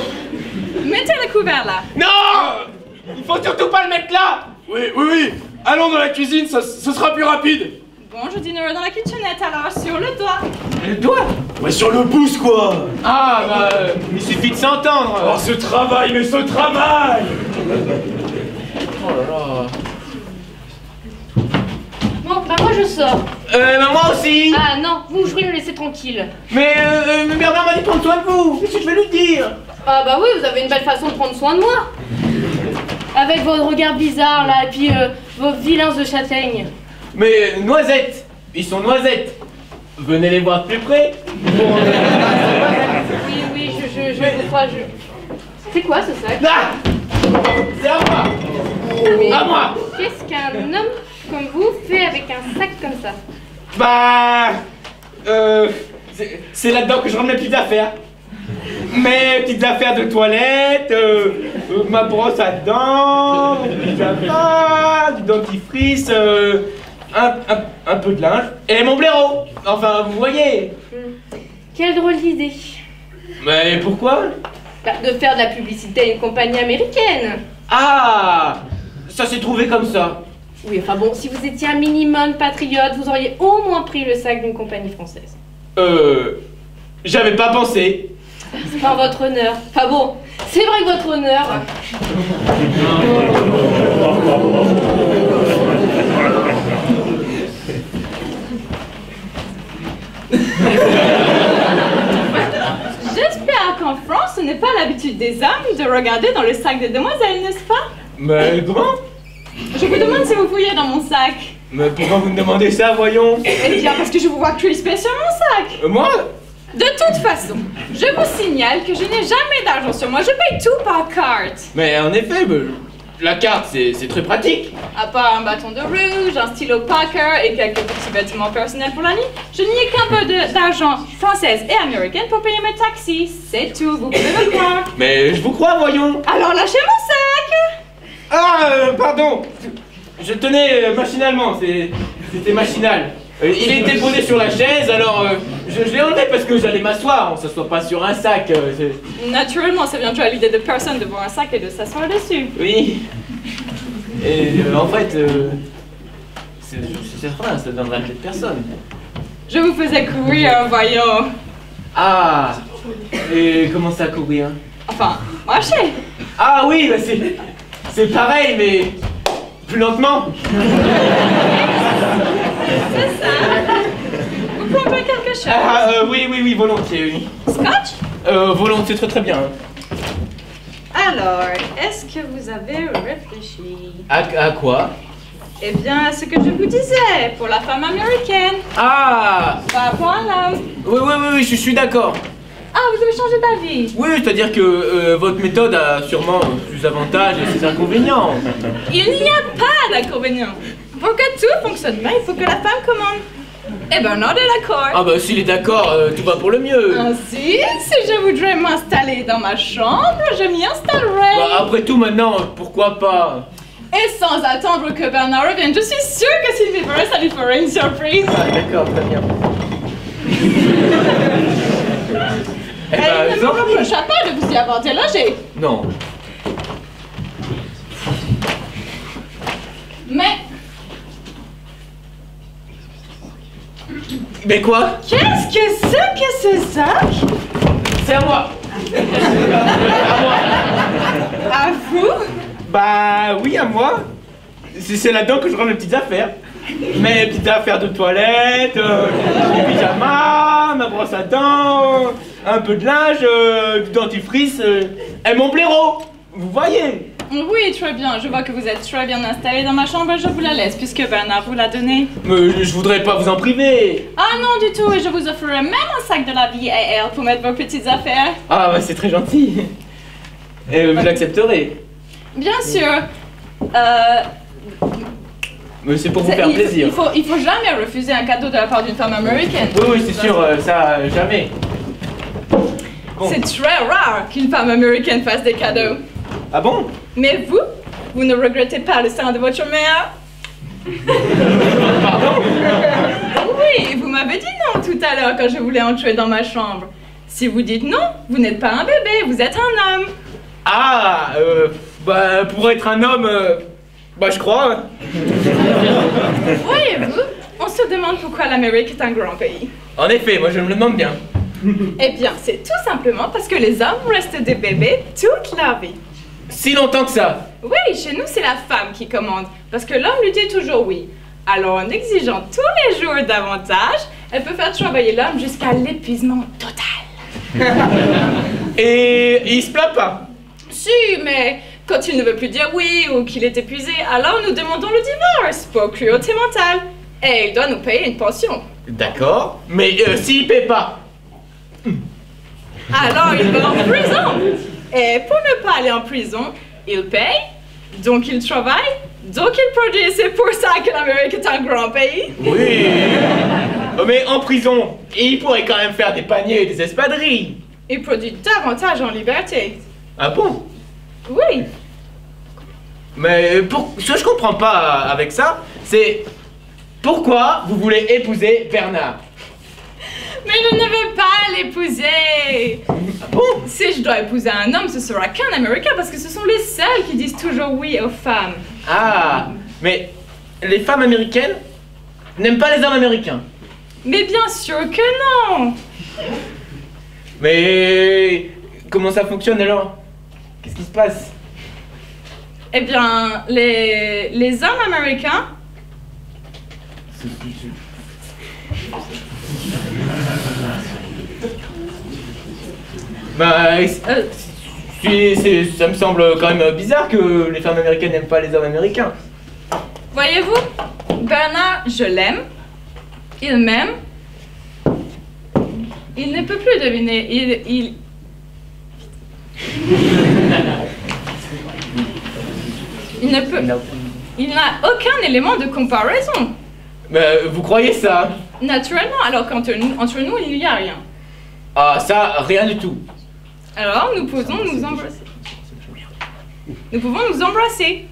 Mettez le couvert là. Non! Il faut surtout pas le mettre là! Oui, oui, oui. Allons dans la cuisine, ce sera plus rapide. Bon, je dînerai dans la kitchenette alors, sur le doigt. Le doigt? Ouais, sur le pouce, quoi. Ah, bah, il suffit de s'entendre. Oh, ce travail, mais ce travail. Oh là là. Bon, bah moi je sors. Bah, moi aussi. Ah non, vous, je vais le laisser tranquille. Mais Bernard m'a dit de prendre soin de vous. Qu'est-ce que je vais lui dire? Ah bah oui, vous avez une belle façon de prendre soin de moi. Avec votre regard bizarre là, et puis vos vilains de châtaigne. Mais noisettes, ils sont noisettes. Venez les voir de plus près. Oui, oui, je crois, C'est quoi ce sac? Ah! C'est à moi. Mais À moi. qu'est-ce qu'un homme comme vous fait avec un sac comme ça? Bah... c'est là-dedans que je rentre mes petites affaires. Mes petites affaires de toilette, ma brosse à dents, du java, du dentifrice, un peu de linge, et mon blaireau. Enfin, vous voyez. Quelle drôle d'idée. Mais pourquoi? Bah, de faire de la publicité à une compagnie américaine. Ah! Ça s'est trouvé comme ça. Oui, enfin bon, si vous étiez un minimum patriote, vous auriez au moins pris le sac d'une compagnie française. J'avais pas pensé. C'est pas votre honneur. Enfin bon, c'est vrai que votre honneur... J'espère qu'en France, ce n'est pas l'habitude des hommes de regarder dans le sac des demoiselles, n'est-ce pas? Mais comment? Je vous demande si vous fouillez dans mon sac. Mais pourquoi vous me demandez ça, voyons? Eh bien, parce que je vous vois crisper sur mon sac. Moi? De toute façon, je vous signale que je n'ai jamais d'argent sur moi, je paye tout par carte. Mais en effet, la carte, c'est très pratique. À part un bâton de rouge, un stylo Parker et quelques petits vêtements personnels pour la nuit, je n'y ai qu'un peu d'argent française et américaine pour payer mes taxis. C'est tout, vous pouvez me croire. Mais je vous crois, voyons. Alors lâchez mon sac. Ah, pardon. Je tenais machinalement, c'était machinal. Il était posé sur la chaise, alors je l'ai enlevé parce que j'allais m'asseoir. On s'assoit pas sur un sac. Naturellement, ça viendra à l'idée de personne de voir un sac et de s'asseoir dessus. Oui. Et en fait, c'est certain, ça viendra peut-être personne. Je vous faisais courir, voyons. Ah. Et comment ça courir? Enfin, marcher. Ah oui, bah c'est pareil, mais plus lentement. C'est ça. Vous prendrez quelque chose. Oui, volontiers, oui. Scotch? Volontiers, très bien. Alors, est-ce que vous avez réfléchi? À quoi? Eh bien, à ce que je vous disais, pour la femme américaine. Ah! Pas pour un homme. Oui, je suis d'accord. Ah, vous avez changé d'avis. Oui, c'est-à-dire que votre méthode a sûrement plus d'avantages et ses inconvénients. Il n'y a pas d'inconvénient. Pour que tout fonctionne bien, il faut que la femme commande. Eh ben, on est d'accord. Ah bah s'il est d'accord, tout va pour le mieux. Ainsi, si je voudrais m'installer dans ma chambre, je m'y installerai. Bah après tout maintenant, pourquoi pas? Et sans attendre que Bernard revienne, je suis sûre que s'il me verrait, ça lui ferait une surprise. Ah d'accord, très bien. Elle ne me reprochera pas de vous y avoir délogé. Non. Mais quoi? Qu'est-ce que c'est que ce sac? C'est à moi. À moi. À vous? Bah oui, à moi. C'est là-dedans que je rends mes petites affaires. Mes petites affaires de toilette, mon pyjama, ma brosse à dents, un peu de linge, du dentifrice et mon blaireau. Vous voyez? Oui, très bien. Je vois que vous êtes très bien installé dans ma chambre. Je vous la laisse puisque Bernard vous l'a donnée. Mais je voudrais pas vous en priver. Ah non, du tout. Et je vous offrirai même un sac de la VAL pour mettre vos petites affaires. Ah, bah, c'est très gentil. Et vous l'accepterez. Bien sûr. Mais c'est pour vous faire plaisir. Il faut jamais refuser un cadeau de la part d'une femme américaine. Oui, c'est sûr, ça, jamais. Bon. C'est très rare qu'une femme américaine fasse des cadeaux. Ah bon? Mais vous ne regrettez pas le sein de votre mère? Pardon? Oui, vous m'avez dit non tout à l'heure quand je voulais entrer dans ma chambre. Si vous dites non, vous n'êtes pas un bébé, vous êtes un homme. Ah, bah, pour être un homme, bah, je crois. Voyez-vous, on se demande pourquoi l'Amérique est un grand pays. En effet, moi je me le demande bien. Eh bien, c'est tout simplement parce que les hommes restent des bébés toute leur vie. Si longtemps que ça. Oui, chez nous, c'est la femme qui commande, parce que l'homme lui dit toujours oui. Alors, en exigeant tous les jours davantage, elle peut faire travailler l'homme jusqu'à l'épuisement total. Et il se plaint pas. Si, mais quand il ne veut plus dire oui ou qu'il est épuisé, alors nous demandons le divorce pour cruauté mentale. Et il doit nous payer une pension. D'accord. Mais s'il paie pas. Alors il va en prison. Et pour ne pas aller en prison, il paye, donc il travaille, donc il produit. C'est pour ça que l'Amérique est un grand pays. Oui. Mais en prison, il pourrait quand même faire des paniers et des espadrilles. Il produit davantage en liberté. Ah bon? Oui. Mais ce que je comprends pas avec ça, c'est pourquoi vous voulez épouser Bernard? Mais je ne veux pas l'épouser. Ah bon? Si je dois épouser un homme, ce sera qu'un Américain parce que ce sont les seuls qui disent toujours oui aux femmes. Ah, mais les femmes américaines n'aiment pas les hommes américains. Mais bien sûr que non. Mais comment ça fonctionne alors? Qu'est-ce qui se passe? Eh bien, les hommes américains... Bah, ça me semble quand même bizarre que les femmes américaines n'aiment pas les hommes américains. Voyez-vous, Bernard, je l'aime, il m'aime, il ne peut plus deviner, il ne peut, il n'a aucun élément de comparaison. Mais vous croyez ça? Naturellement, alors qu'entre nous, il n'y a rien. Ah, ça, rien du tout. Alors, nous pouvons nous embrasser. Nous pouvons nous embrasser.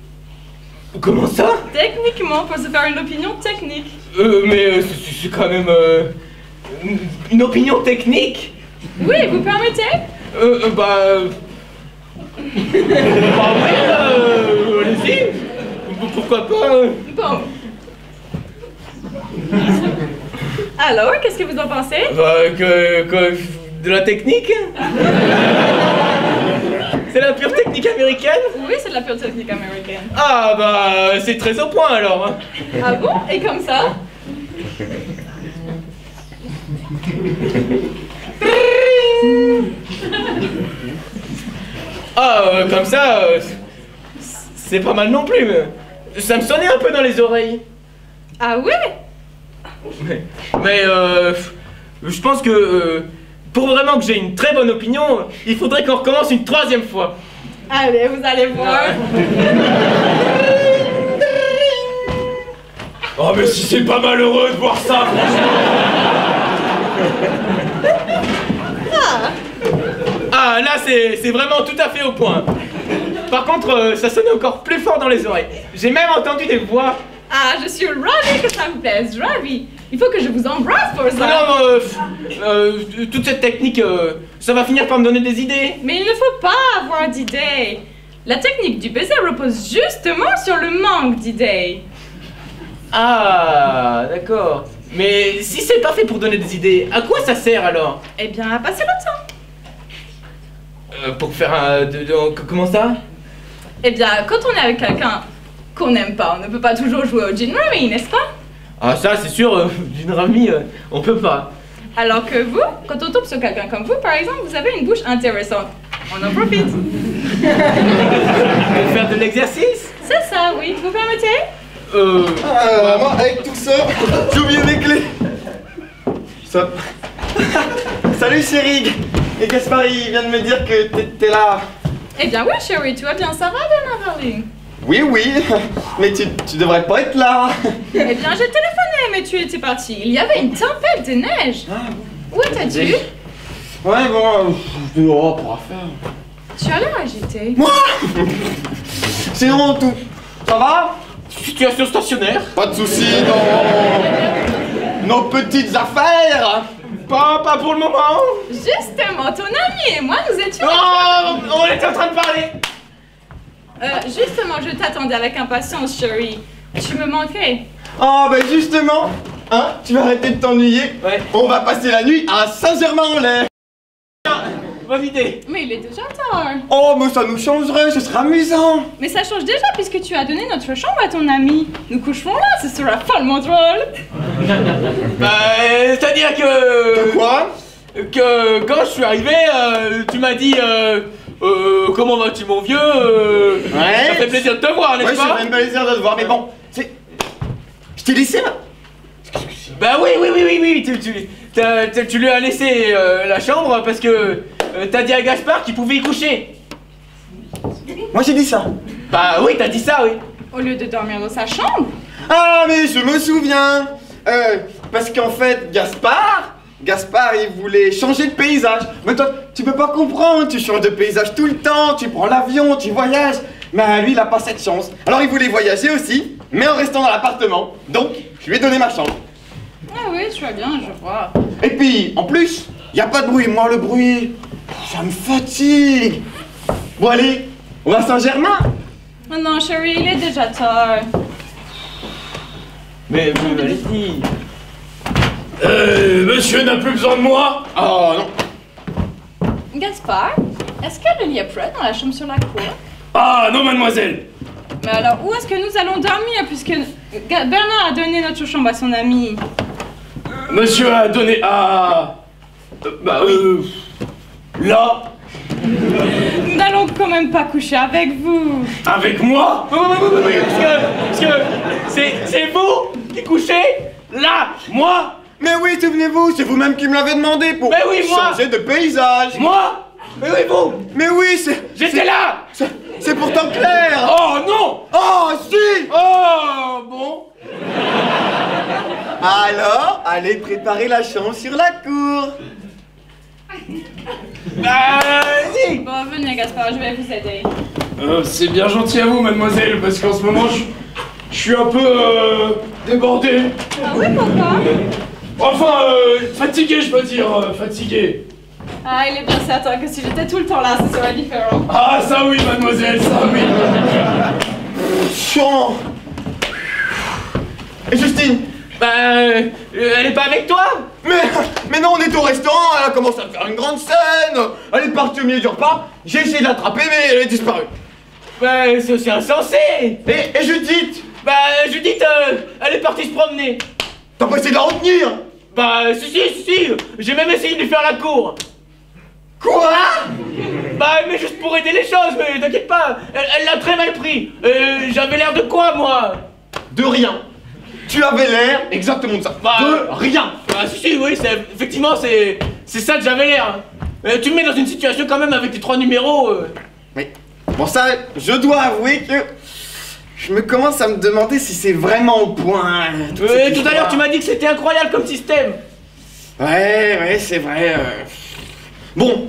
Comment ça? Techniquement, pour se faire une opinion technique. Mais c'est quand même une opinion technique. Oui, vous permettez? Bah oui, allez-y. Pourquoi pas? Bon. Alors, qu'est-ce que vous en pensez? Bah, de la technique? C'est la pure technique américaine? Oui, c'est de la pure technique américaine. Ah bah, c'est très au point alors. Hein. Ah bon? Et comme ça? Ah, comme ça, c'est pas mal non plus. Mais ça me sonnait un peu dans les oreilles. Ah ouais? Mais je pense que pour vraiment que j'ai une très bonne opinion, il faudrait qu'on recommence une troisième fois. Allez, vous allez voir. Oh mais si c'est pas malheureux de voir ça, franchement. Ah là c'est vraiment tout à fait au point. Par contre ça sonnait encore plus fort dans les oreilles. J'ai même entendu des voix. Ah, je suis ravie que ça vous plaise, ravie. Il faut que je vous embrasse pour ça. Non, toute cette technique, ça va finir par me donner des idées. Mais il ne faut pas avoir d'idées. La technique du baiser repose justement sur le manque d'idées. Ah, d'accord. Mais si c'est pas fait pour donner des idées, à quoi ça sert alors? Eh bien, à passer le temps. Pour faire un... comment ça? Eh bien, quand on est avec quelqu'un qu'on n'aime pas, on ne peut pas toujours jouer au gin rummy, n'est-ce pas? Ah ça, c'est sûr, d'une ramie, on peut pas. Alors que vous, quand on tombe sur quelqu'un comme vous, par exemple, vous avez une bouche intéressante. On en profite. Faire de l'exercice? C'est ça, oui. Vous permettez? Moi, avec tout ça, j'ai oublié mes clés. Ça. Salut Chérig. Et Gaspard, il vient de me dire que t'es là. Eh bien oui, chérie, tu vas bien, ça va, Bernard Darling? Oui, mais tu devrais pas être là. Eh bien, j'ai téléphoné, mais tu étais parti. Il y avait une tempête de neige. Où étais-tu? Ouais, bon, je dehors pour affaire. Tu as l'air agité. Moi Sinon, tout. Ça va? Situation stationnaire? Pas de soucis dans nos petites affaires. Pas pour le moment. Justement, ton ami et moi, nous étions... Oh, on était en train de parler. Justement, je t'attendais avec impatience, chérie. Tu me manquais. Oh, ben justement, hein, tu vas arrêter de t'ennuyer. Ouais. On va passer la nuit à Saint-Germain-en-Laye. Bonne idée. Mais il est déjà tard. Oh, mais ça nous changerait, ce sera amusant. Mais ça change déjà puisque tu as donné notre chambre à ton ami. Nous coucherons là, ce sera follement drôle. C'est-à-dire que... Quoi? Que quand je suis arrivé, tu m'as dit... comment vas-tu mon vieux Ouais. Ça fait plaisir de te voir, n'est-ce Ouais, pas? ça fait plaisir de te voir, mais bon, c'est... Je t'ai laissé là. Bah oui, tu lui as laissé la chambre parce que t'as dit à Gaspard qu'il pouvait y coucher. Moi j'ai dit ça. Bah oui, t'as dit ça, oui. Au lieu de dormir dans sa chambre. Ah, mais je me souviens. Parce qu'en fait, Gaspard, il voulait changer de paysage. Mais toi, tu peux pas comprendre, tu changes de paysage tout le temps, tu prends l'avion, tu voyages. Mais lui, il a pas cette chance. Alors il voulait voyager aussi, mais en restant dans l'appartement. Donc, je lui ai donné ma chambre. Ah oui, tu vas bien, je vois. Et puis, en plus, y a pas de bruit. Moi, le bruit, ça me fatigue. Bon, allez, on va à Saint-Germain. Oh non, chérie, il est déjà tard. Mais allez-y. Monsieur n'a plus besoin de moi? Oh non. Gaspard, est-ce que le lit est prêt dans la chambre sur la cour? Ah non, mademoiselle. Mais alors, où est-ce que nous allons dormir puisque Bernard a donné notre chambre à son ami? Monsieur a donné à... là. Nous n'allons quand même pas coucher avec vous. Avec moi? Oui, parce que c'est vous qui couchez là. Moi? Mais oui, souvenez-vous, c'est vous-même qui me l'avez demandé pour Mais oui, moi. changer de paysage. Moi? Mais oui, vous. Mais oui, J'étais là. c'est pourtant clair. Oh non! Oh, si. Oh bon? Alors, allez préparer la chambre sur la cour. Vas-y. Bon, venez Gaspard, je vais vous aider. C'est bien gentil à vous, mademoiselle, parce qu'en ce moment, je suis un peu débordé. Ah oui, pourquoi? Enfin, fatigué, je peux dire, fatigué. Ah, il est bien certain que si j'étais tout le temps là, ce serait différent. Ah, ça oui, mademoiselle, ça oui. Chiant. Et Justine? Elle est pas avec toi? Mais non, on est au restaurant, elle a commencé à faire une grande scène. Elle est partie au milieu du repas. J'ai essayé de l'attraper, mais elle est disparue. C'est aussi insensé. Et Judith? Judith, elle est partie se promener. T'as pas essayé de la retenir? Si, j'ai même essayé de lui faire la cour. Quoi? Mais juste pour aider les choses, mais t'inquiète pas, elle l'a très mal pris. J'avais l'air de quoi, moi? De rien. Tu avais l'air exactement de ça. De rien. Oui, effectivement, c'est ça que j'avais l'air. Tu me mets dans une situation quand même avec tes 3 numéros. Oui. Bon, ça, je dois avouer que je me commence à me demander si c'est vraiment au point. Tout à l'heure, tu m'as dit que c'était incroyable comme système. Ouais, c'est vrai. Bon,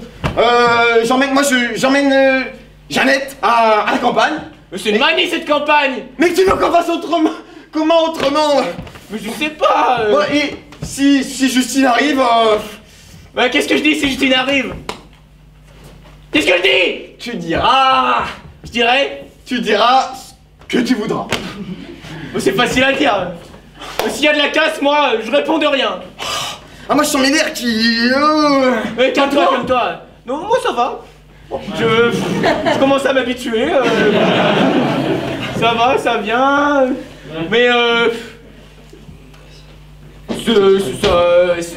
j'emmène Jeannette à la campagne. C'est une manie cette campagne. Mais tu veux qu'on fasse autrement? Comment autrement? Mais je sais pas. Bon, et si Justine arrive, qu'est-ce que je dis si Justine arrive? Qu'est-ce que je dis? tu diras. Tu diras Que tu voudras. C'est facile à dire. S'il y a de la casse, moi, je réponds de rien. Ah, moi je sens mes nerfs qui... Calme-toi. Non, moi ça va. Je commence à m'habituer. Ça va, ça vient. Mais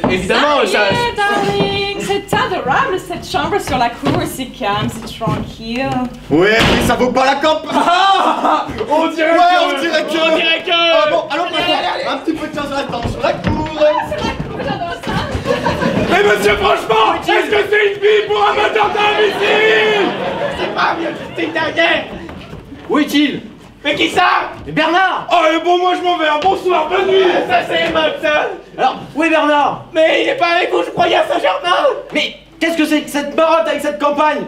évidemment, Ça y est, darling, c'est ta de adorable cette chambre sur la cour, c'est calme, c'est tranquille. Ouais, mais ça vaut pas la camp. On dirait On dirait que... Ah bon, allons, un petit peu de chance attendre sur la cour. C'est la cour, j'adore ça. Mais monsieur, franchement, est-ce que c'est une fille pour un moteur d'imbécile? C'est pas bien, c'est derrière. Où est-il? Mais qui ça? Mais Bernard. Oh, et bon, moi je m'en vais, hein. Bonsoir, bonne nuit. Ça c'est Max. Alors, où est Bernard? Mais il est pas avec vous, je croyais à Saint-Germain. Mais qu'est-ce que c'est que cette marotte avec cette campagne?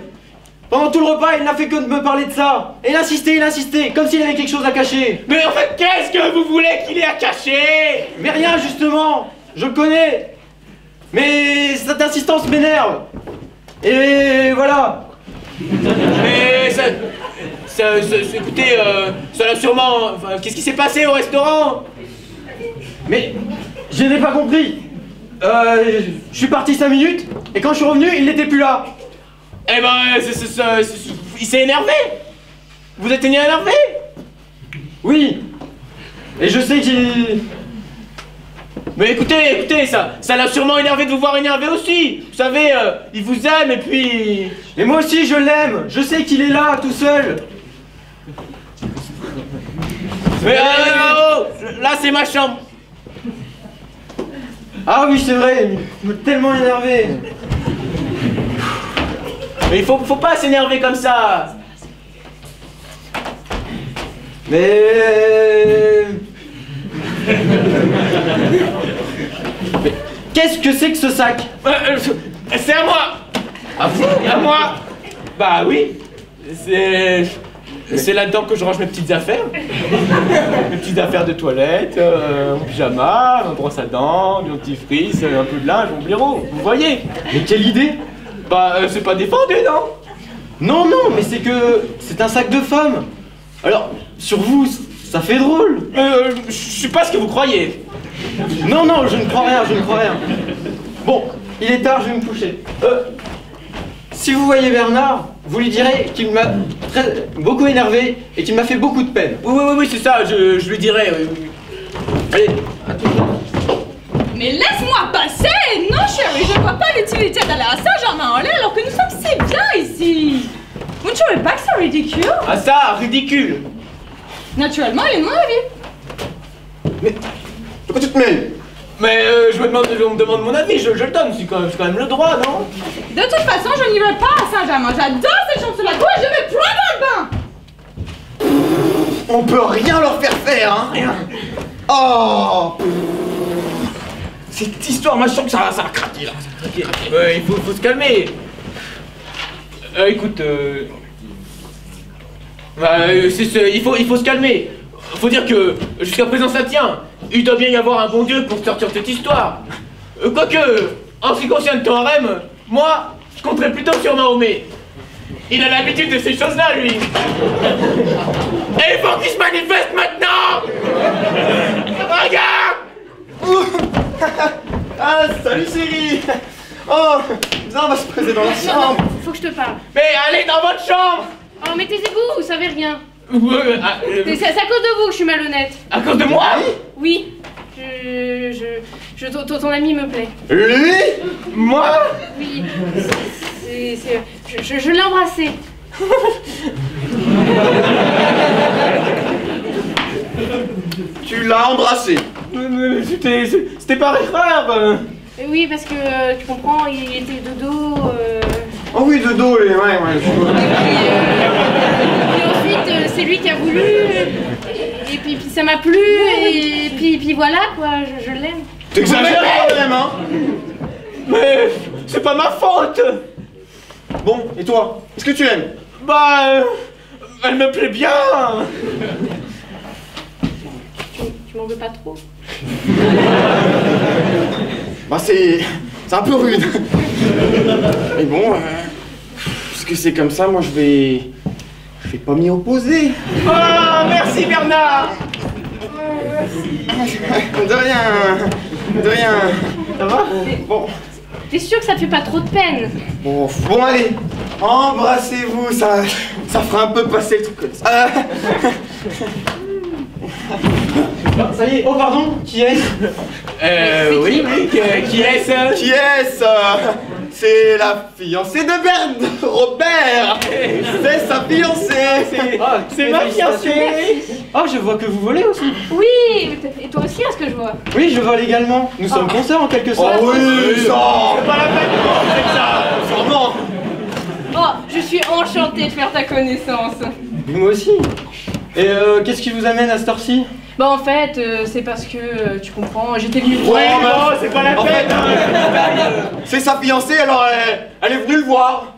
Pendant tout le repas, il n'a fait que de me parler de ça. Et il insistait, comme s'il avait quelque chose à cacher. Mais en fait, qu'est-ce que vous voulez qu'il ait à cacher? Mais rien, justement. Je le connais. Mais cette insistance m'énerve. Et voilà. Mais écoutez, ça l'a sûrement... Enfin, qu'est-ce qui s'est passé au restaurant? Mais je n'ai pas compris. Je suis parti 5 minutes, et quand je suis revenu, il n'était plus là. Eh ben, il s'est énervé. Vous êtes énervé? Oui. Et je sais qu'il... Mais écoutez, ça l'a sûrement énervé de vous voir énervé aussi. Vous savez, il vous aime et puis... Et moi aussi je l'aime. Je sais qu'il est là, tout seul. Mais là c'est ma chambre. Ah oui, c'est vrai, il m'a tellement énervé. Mais il faut pas s'énerver comme ça. Mais qu'est-ce que c'est que ce sac? C'est à moi. À vous? À moi? Bah oui. C'est là-dedans que je range mes petites affaires. Mes petites affaires de toilette, mon pyjama, ma brosse à dents, mon dentifrice, un peu de linge, mon blaireau. Vous voyez? Mais quelle idée? Bah c'est pas défendu, non? Non, mais c'est un sac de femme. Alors, sur vous, ça fait drôle. Je suis pas ce que vous croyez. Non, je ne crois rien, Bon, il est tard, je vais me coucher. Si vous voyez Bernard, vous lui direz qu'il m'a beaucoup énervé et qu'il m'a fait beaucoup de peine. Oui, c'est ça, je lui dirai. Allez, à tout à l'heure. Mais laisse-moi passer! Non, chérie, je ne vois pas l'utilité d'aller à Saint-Germain-en-Laye alors que nous sommes si bien ici. Vous ne trouvez pas que c'est ridicule? Ah ça, ridicule. Naturellement, il est de mon avis. Mais de quoi tu te mêles? Mais on me demande mon avis, je le donne, c'est quand même le droit, non? De toute façon, je n'irai pas à Saint-Germain. J'adore cette chambre sur la cour et je vais prendre un bain. On peut rien leur faire, hein? Rien. Oh! Cette histoire, moi je sens que ça a craqué là. Il faut se calmer. Écoute, il faut se calmer. Faut dire que jusqu'à présent ça tient. Il doit bien y avoir un bon Dieu pour sortir de cette histoire. Quoique, en ce qui concerne ton harem, moi, je compterais plutôt sur Mahomet. Il a l'habitude de ces choses-là, lui. Et il faut qu'il se manifeste maintenant. Regarde. Ah, salut chérie. Oh, viens, on va se poser dans la chambre. Faut que je te parle. Mais allez dans votre chambre. Oh, mais taisez-vous, vous savez rien. C'est à cause de vous que je suis malhonnête. À cause de moi? Oui. Ton ami me plaît. Lui? Moi? Oui. Je l'ai embrassé. Tu l'as embrassé. C'était par erreur. Oui, parce que tu comprends, il était de dos. Oh oui, de dos, ouais. Et ensuite, c'est lui qui a voulu. Et puis ça m'a plu. Et puis voilà, quoi, je l'aime. T'exagères quand même, hein? Mais c'est pas ma faute. Bon, et toi? Est-ce que tu l'aimes? Bah, elle me plaît bien. Tu m'en veux pas trop? Bah c'est un peu rude. Mais bon, puisque c'est comme ça, moi je vais pas m'y opposer. Oh, merci Bernard. De rien. Ça va? Bon. T'es sûr que ça te fait pas trop de peine? Bon, allez, embrassez-vous, ça fera un peu passer le truc comme ça. Ça y est, oh pardon, qui est-ce? Oui, qui est-ce? Qui est-ce? c'est la fiancée de Bernard, Robert. C'est sa fiancée. Ah, c'est ma fiancée. Ah, je vois que vous volez aussi. Oui, et toi aussi, à ce que je vois. Oui, je vole également. Nous sommes consoeurs en quelque Oh sorte. oui, ça. C'est pas la peine de penser que ça. Sûrement. Oh, je suis enchantée de faire ta connaissance. Moi aussi. Et qu'est-ce qui vous amène à cette heure-ci? Bah en fait, c'est parce que, tu comprends, j'étais venue... Ouais, Non, c'est pas la En fait, peine. c'est sa fiancée, alors elle est venue le voir.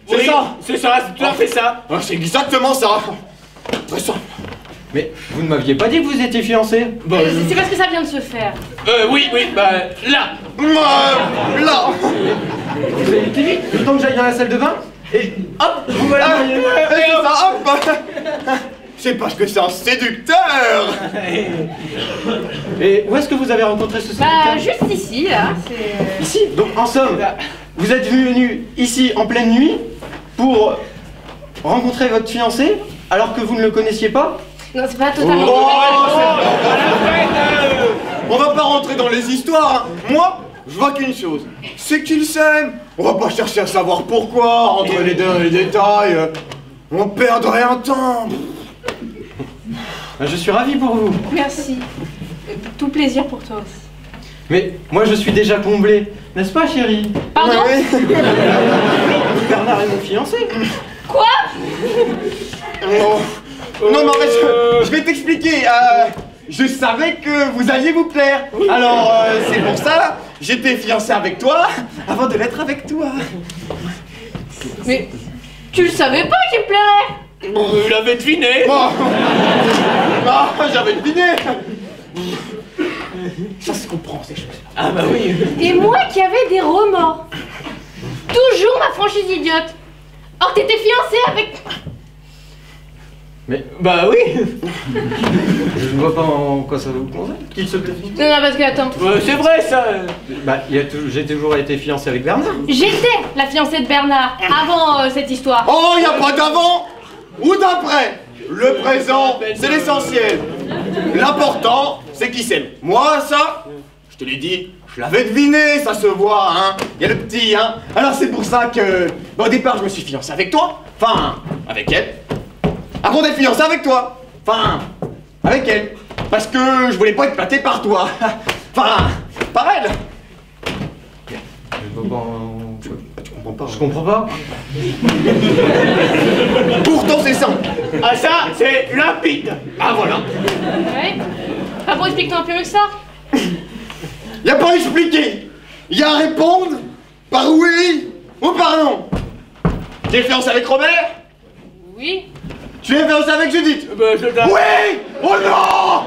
C'est Oui, ça. c'est ça, c'est tout à fait ça. Ouais, c'est exactement ça. Très simple. Mais vous ne m'aviez pas dit que vous étiez fiancé? C'est parce que ça vient de se faire. Oui, bah, là. Là. Vous avez été vite, le temps que j'aille dans la salle de bain. Et hop, vous voilà. Et ça, hop. C'est parce que c'est un séducteur. Et où est-ce que vous avez rencontré ce séducteur? Bah juste ici, là, c'est... Ici. Donc en somme, vous êtes venu ici en pleine nuit pour rencontrer votre fiancé alors que vous ne le connaissiez pas? Non, c'est pas totalement... On va pas rentrer dans les histoires. Hein. Moi, je vois qu'une chose, c'est qu'ils s'aiment. On va pas chercher à savoir pourquoi, rentrer les détails. On perdrait un temps. Je suis ravi pour vous. Merci. Tout plaisir pour toi aussi. Mais moi je suis déjà comblé, n'est-ce pas chérie? Pardon? Ouais. Bernard est mon fiancé. Quoi? Oh. Non mais en fait, je vais t'expliquer. Je savais que vous alliez vous plaire. Alors c'est pour ça, j'étais fiancé avec toi avant de l'être avec toi. Mais tu le savais pas qu'il me plairait? Il avait deviné. Bon. Ah, j'avais deviné. Ça se comprend ces choses. Ah bah oui. Et moi qui avais des remords. Toujours ma franchise idiote. Or t'étais fiancé avec... Mais Bah oui. je ne vois pas en quoi ça vous concerne qu'il se plaît. Non, parce que attends. C'est vrai ça. Bah j'ai toujours été fiancé avec Bernard. J'étais la fiancée de Bernard avant cette histoire. Oh, y a pas d'avant ou d'après. Le présent, c'est l'essentiel. L'important, c'est qui s'aime. Moi, ça, je te l'ai dit, je l'avais deviné, ça se voit, hein. Y a le petit, hein. Alors c'est pour ça que, au départ, je me suis fiancé avec toi. Enfin, avec elle. Avant d'être fiancé avec toi. Enfin, avec elle. Parce que je voulais pas être pâté par toi. Enfin, par elle. Je vois pas en... Tu comprends pas. Je comprends pas. Pourtant, c'est simple. Ah ça, c'est limpide. Ah voilà. Ouais. Pas pour expliquer un peu mieux que ça. Y a pas à expliquer. Y a à répondre par oui ou par non. T'es fiancé avec Robert? Oui. Tu es fiancé avec Judith? Bah, je t'en- Oui! Oh non!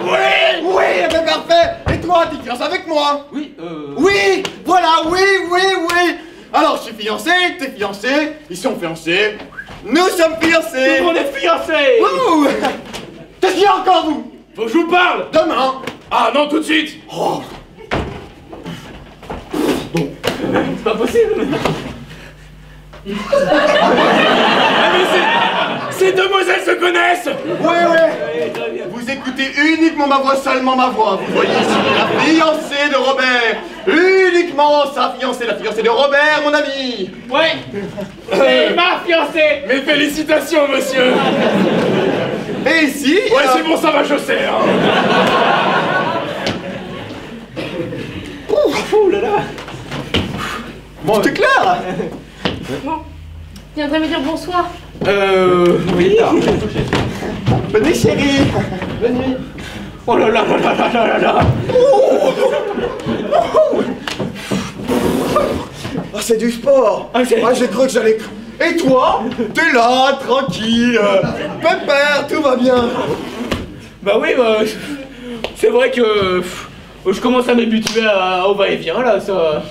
Oui! Oui! Eh ben parfait! Et toi, t'es fiancé avec moi? Oui, Oui! Voilà, oui, oui, oui! Alors, je suis fiancé, t'es fiancé, ils sont fiancés, nous sommes fiancés! On est fiancés. Ouh! Qu'est-ce qu'il y a encore, vous? Faut que je vous parle. Demain! Ah non, tout de suite. Oh! C'est pas possible. Ces demoiselles se connaissent. Ouais, ouais! Vous écoutez uniquement ma voix, seulement ma voix. Vous voyez ici la fiancée de Robert. Uniquement sa fiancée, la fiancée de Robert, mon ami. Ouais. C'est ma fiancée. Mes félicitations, monsieur. Et ici... Ouais, c'est bon, ça va, je sais. Hein. Oh là là. Bon, c'est clair. Bon. Tu viendrais me dire bonsoir. Oui. Bonne nuit, chérie. Bonne nuit. Oh là là là là là là là là. Oh, c'est du sport. Ah, c'est- j'ai cru que j'allais... Et toi? T'es là, tranquille. Pépère, tout va bien. Bah oui, bah, c'est vrai que je commence à m'habituer au va-et-vient là, ça va.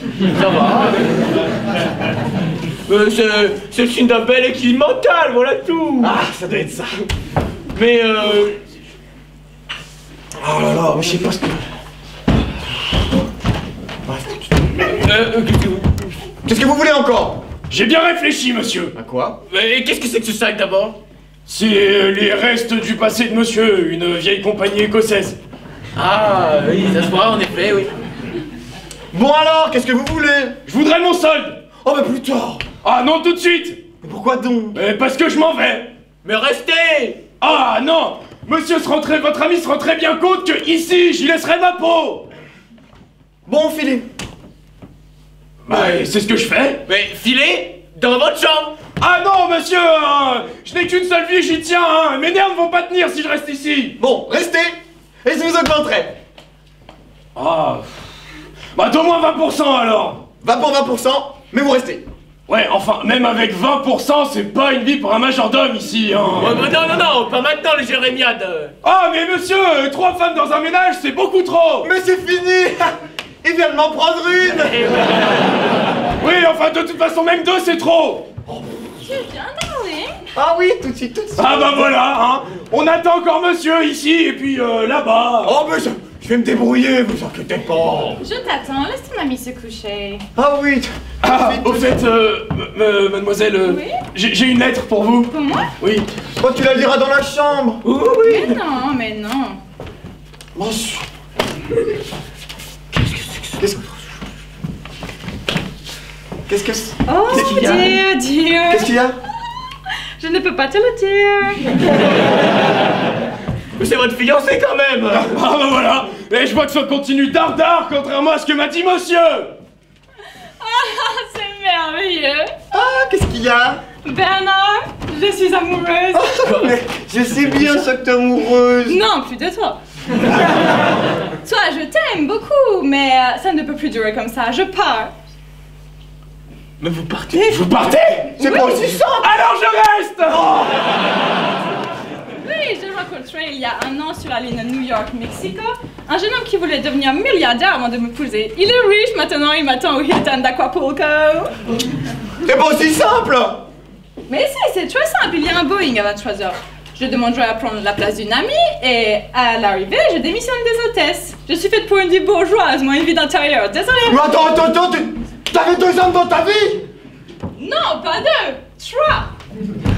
C'est le signe d'un bel équilibre mental, voilà tout. Ah, ça doit être ça. Mais Oh là là, mais je sais pas ce que... Qu'est-ce que vous voulez encore? J'ai bien réfléchi, monsieur. À quoi? et qu'est-ce que c'est que ce sac d'abord? C'est les restes du passé de monsieur, une vieille compagnie écossaise. Ah oui, ça se voit en effet, oui. Bon alors, qu'est-ce que vous voulez? Je voudrais mon solde. Oh bah plus tard. Ah non, tout de suite. Mais pourquoi donc? Parce que je m'en vais. Mais restez! Ah non. Monsieur votre ami se rend très bien compte que ici, j'y laisserai ma peau. Bon, filez. C'est ce que je fais. Mais filez dans votre chambre! Ah non, monsieur, je n'ai qu'une seule vie, j'y tiens, hein. Mes nerfs ne vont pas tenir si je reste ici. Bon, restez. Et je vous augmenterai. Ah. Bah d'au moins 20% alors. 20 pour 20%, mais vous restez. Ouais, enfin, même avec 20%, c'est pas une vie pour un majordome ici, hein. Ouais, bah non, pas maintenant les jérémiades! Ah, mais monsieur, 3 femmes dans un ménage, c'est beaucoup trop. Mais c'est fini. Il vient de m'en prendre une. Oui, enfin, de toute façon, même 2, c'est trop. Tu viens, darling? Ah oui, tout de suite, tout de suite. Ah bah voilà, hein. On attend encore monsieur ici, et puis là-bas. Oh mais je vais me débrouiller, vous inquiétez pas. Je t'attends, laisse ton ami se coucher. Ah oui. Ah, au fait, mademoiselle, Oui? j'ai une lettre pour vous. Pour moi? Oui. Oh, tu la liras dans la chambre. Mais non, mais non. Bon, Qu'est-ce que c'est? Oh, Qu'est-ce qu'il y a? Dieu. Qu'est-ce qu'il y a? Je ne peux pas te le dire. Mais c'est votre fiancé quand même! Ah bah voilà. Et je vois que ça continue dardard, contrairement à ce que m'a dit monsieur. Ah, c'est merveilleux. Ah, qu'est-ce qu'il y a? Bernard, je suis amoureuse. Mais je sais bien ça que t'es amoureuse. Non, plus de toi. Toi, je t'aime beaucoup, mais ça ne peut plus durer comme ça. Je pars. Mais vous partez? Vous partez? C'est pas aussi simple. Alors je reste. Oui, j'ai rencontré il y a 1 an sur la ligne New York-Mexico un jeune homme qui voulait devenir milliardaire avant de m'épouser. Il est riche maintenant, il m'attend au Hilton d'Acapulco. C'est pas aussi simple. Mais c'est très simple, il y a un Boeing à 23h. Je demanderai à prendre la place d'une amie et à l'arrivée, je démissionne des hôtesses. Je suis faite pour une vie bourgeoise, moi une vie d'intérieur, désolée. Mais attends, t'avais 2 hommes dans ta vie? Non, pas 2, 3.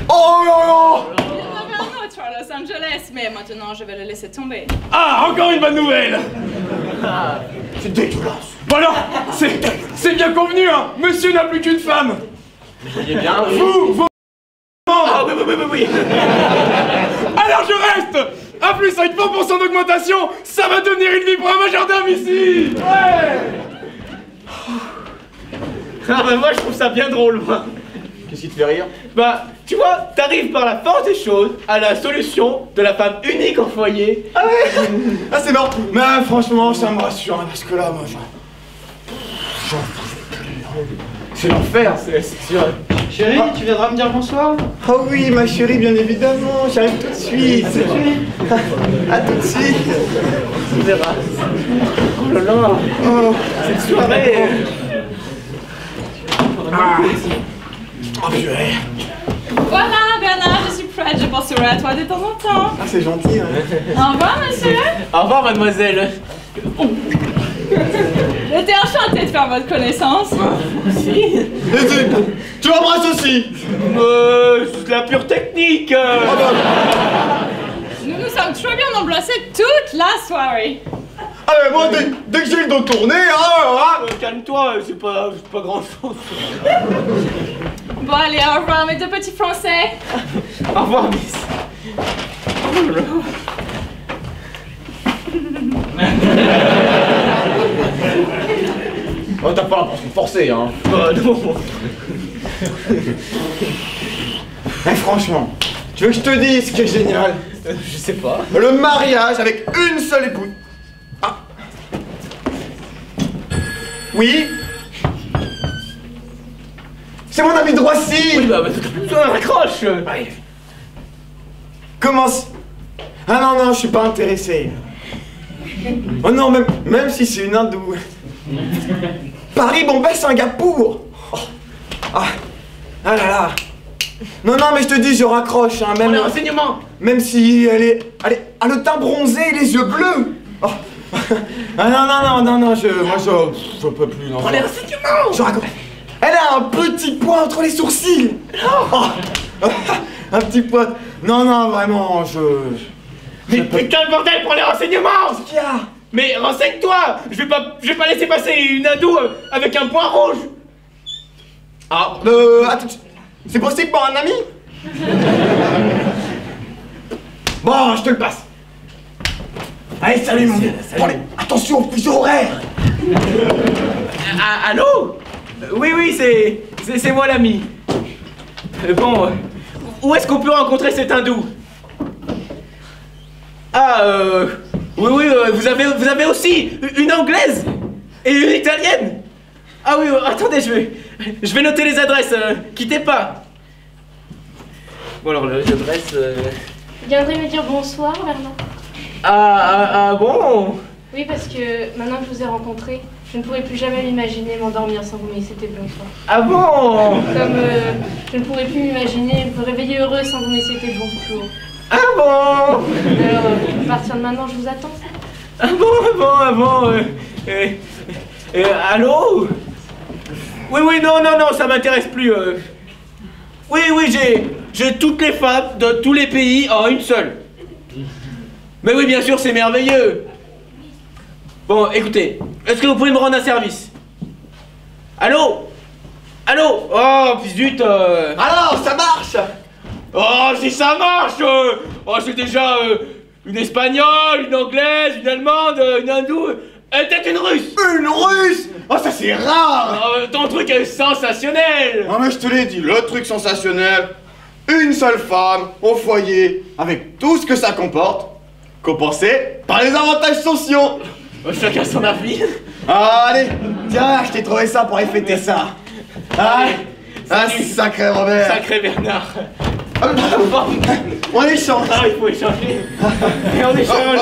Oh là là. Il y en avait un autre à Los Angeles, mais maintenant je vais le laisser tomber. Ah, encore une bonne nouvelle. C'est dégueulasse. Voilà, c'est bien convenu, hein. Monsieur n'a plus qu'une femme. Voyez bien, oui. Vous Ah oui. Alors je reste. À plus avec 20% d'augmentation, ça va devenir une vie pour un majordome ici. Ouais. Ah bah moi je trouve ça bien drôle, moi. Qu'est-ce qui te fait rire? Bah, tu vois, t'arrives par la force des choses à la solution de la femme unique en foyer. Ah ouais. Ah c'est bon. Mais franchement, ça me rassure, hein, parce que là, moi, j'en peux plus. C'est l'enfer, c'est sûr. Chérie, tu viendras me dire bonsoir? Ah oui, ma chérie, bien évidemment, j'arrive tout de suite. À tout de suite. On verra. Oh là là. Oh, Cette soirée. oh purée. Voilà, Bernard, je suis prête, je penserai à toi de temps en temps. Ah c'est gentil, hein. Au revoir, monsieur. Au revoir, mademoiselle. J'étais enchantée de faire votre connaissance. Si. Et tu l'embrasses aussi. C'est de la pure technique. Nous nous sommes très bien embrassés toute la soirée. Ah mais moi, dès que j'ai le dos tourné, Calme-toi, c'est pas grand chose. Bon, allez, au revoir, mes 2 petits Français. Au revoir, Miss. Oh, t'as pas l'impression de forcer, hein. Bah non. Mais franchement, tu veux que je te dise ce qui est génial? Je sais pas. Le mariage avec une seule épouse. Ah. Oui? C'est mon ami de Roissy. Oui, bah t'as plus besoin, raccroche. Comment Ah non, je suis pas intéressé. Oh non, même si c'est une hindoue. Paris, Bombay, Singapour. Oh. Ah là là. Non, mais je te dis, je raccroche, hein, Pour les renseignements. même si elle a le teint bronzé et les yeux bleus. Oh. Ah non, moi je peux plus. Non, Pour les renseignements. je raccroche. Elle a un petit point entre les sourcils. Oh. Un petit point. Non, vraiment, Mais putain de bordel pour les renseignements. Qu'est-ce qu'il y a? Mais renseigne-toi! Je vais pas laisser passer une hindoue avec un point rouge! Ah, attends, c'est possible pour un ami? Bon, je te le passe. Allez, salut mon vieux. Bon, allez, attention au fuseau horaire. Allô? Oui, c'est moi l'ami. Bon, où est-ce qu'on peut rencontrer cet hindou? Ah, oui, vous avez aussi une anglaise et une italienne. Ah oui, attendez, je vais noter les adresses, quittez pas. Bon alors, les adresses... Vous viendrez me dire bonsoir, Bernard? Ah bon? Oui, parce que maintenant que je vous ai rencontré, je ne pourrai plus jamais m'imaginer m'endormir sans vous me laisser tes bonsoirs. Ah bon? Comme je ne pourrais plus m'imaginer me réveiller heureux sans vous me laisser tes bonjours. Ah bon? Alors, à partir de maintenant, je vous attends. Ah bon, allô? Oui, non, ça m'intéresse plus. Oui, j'ai toutes les femmes de tous les pays en une seule. Mais oui, bien sûr, c'est merveilleux. Bon, écoutez, est-ce que vous pouvez me rendre un service? Allô? Oh, puis zut Alors, ça marche. Oh, si ça marche Oh, c'est déjà une espagnole, une anglaise, une allemande, une hindoue, et peut-être une russe. Une russe? Oh, ça c'est rare. Ton truc est sensationnel. Ah mais je te l'ai dit, le truc sensationnel. Une seule femme au foyer, avec tout ce que ça comporte, compensé par les avantages sociaux. Chacun son avis. Allez, tiens, je t'ai trouvé ça pour aller fêter ça. Ah, sacré Robert. Sacré Bernard. On échange. Ah, il faut échanger. Et on échange.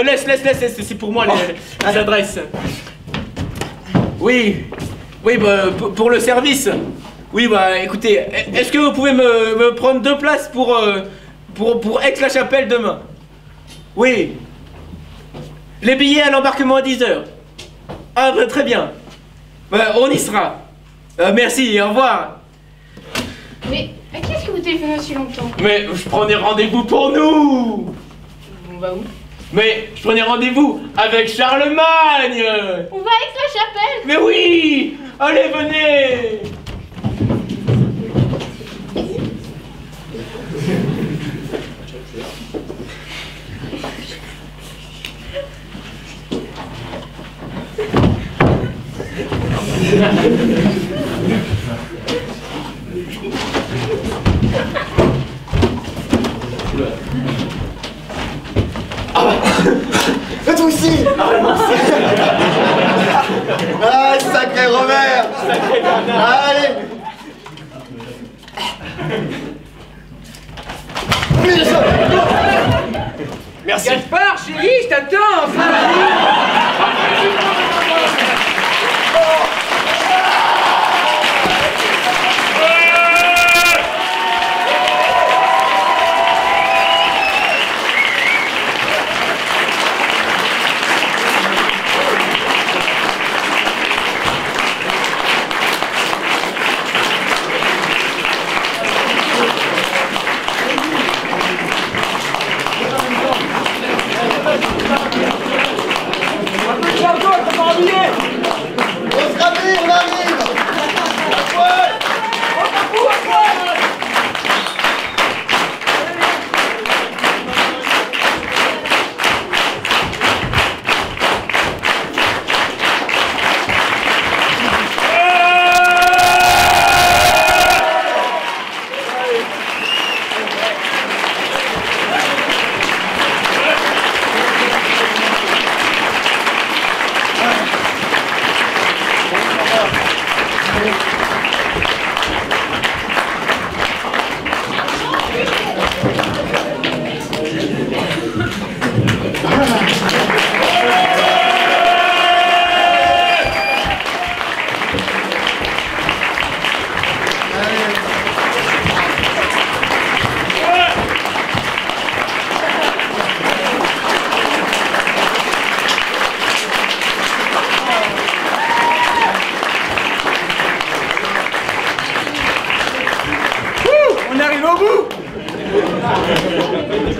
Laisse, c'est pour moi les adresses. Oui, pour le service. Oui, bah écoutez, est-ce que vous pouvez me prendre 2 places pour Aix-la-Chapelle demain? Oui. Les billets à l'embarquement à 10h. Ah, bah, très bien. Bah, on y sera. Merci, au revoir. Mais à qui est-ce que vous téléphonez aussi longtemps? Mais je prenais rendez-vous pour nous. On va où? Mais je prenais rendez-vous avec Charlemagne. On va à Aix-la-Chapelle. Mais oui. Allez, venez. Et toi aussi. Ah, sacré Robert. Sacré Bernard. Allez. Merci. Gaspard, chérie, je t'attends.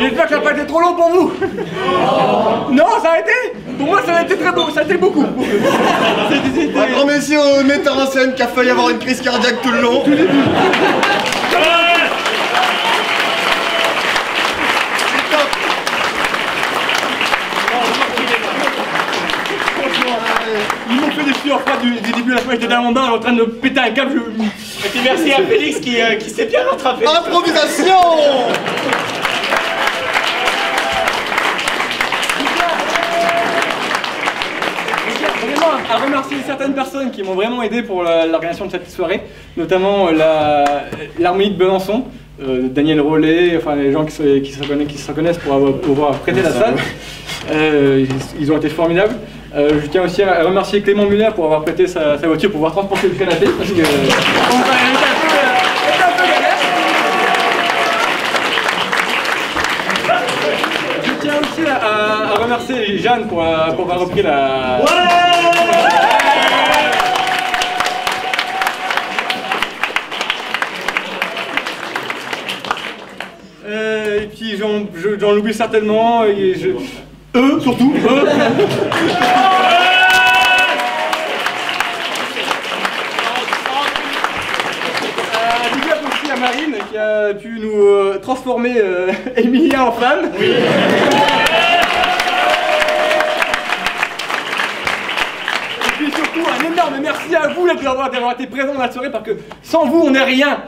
J'espère que la pas été trop long pour vous? Non, ça a été? Pour moi, ça a été très beau, ça a été beaucoup. Un grand messieurs au metteur en scène qui a failli avoir une crise cardiaque tout le long. Ils m'ont fait des sueurs froides du début à la fin, j'étais dans mon bain en train de péter un câble. Et puis merci à Félix qui s'est bien rattrapé. Improvisation! Vraiment à remercier certaines personnes qui m'ont vraiment aidé pour l'organisation de cette soirée, notamment l'harmonie de Besançon, Daniel Rollet, enfin les gens qui se reconnaissent pour avoir prêté la salle. Ils ont été formidables. Je tiens aussi à remercier Clément Muller pour avoir prêté sa voiture pour pouvoir transporter le canapé. Parce que, je tiens aussi à remercier Jeanne pour avoir repris la... Et puis j'en oublie certainement. Et eux, surtout, eux. Big up aussi à Marine qui a pu nous transformer Emilia en femme. Oui. Et puis surtout un énorme merci à vous d'avoir été présents dans la soirée parce que sans vous on n'est rien.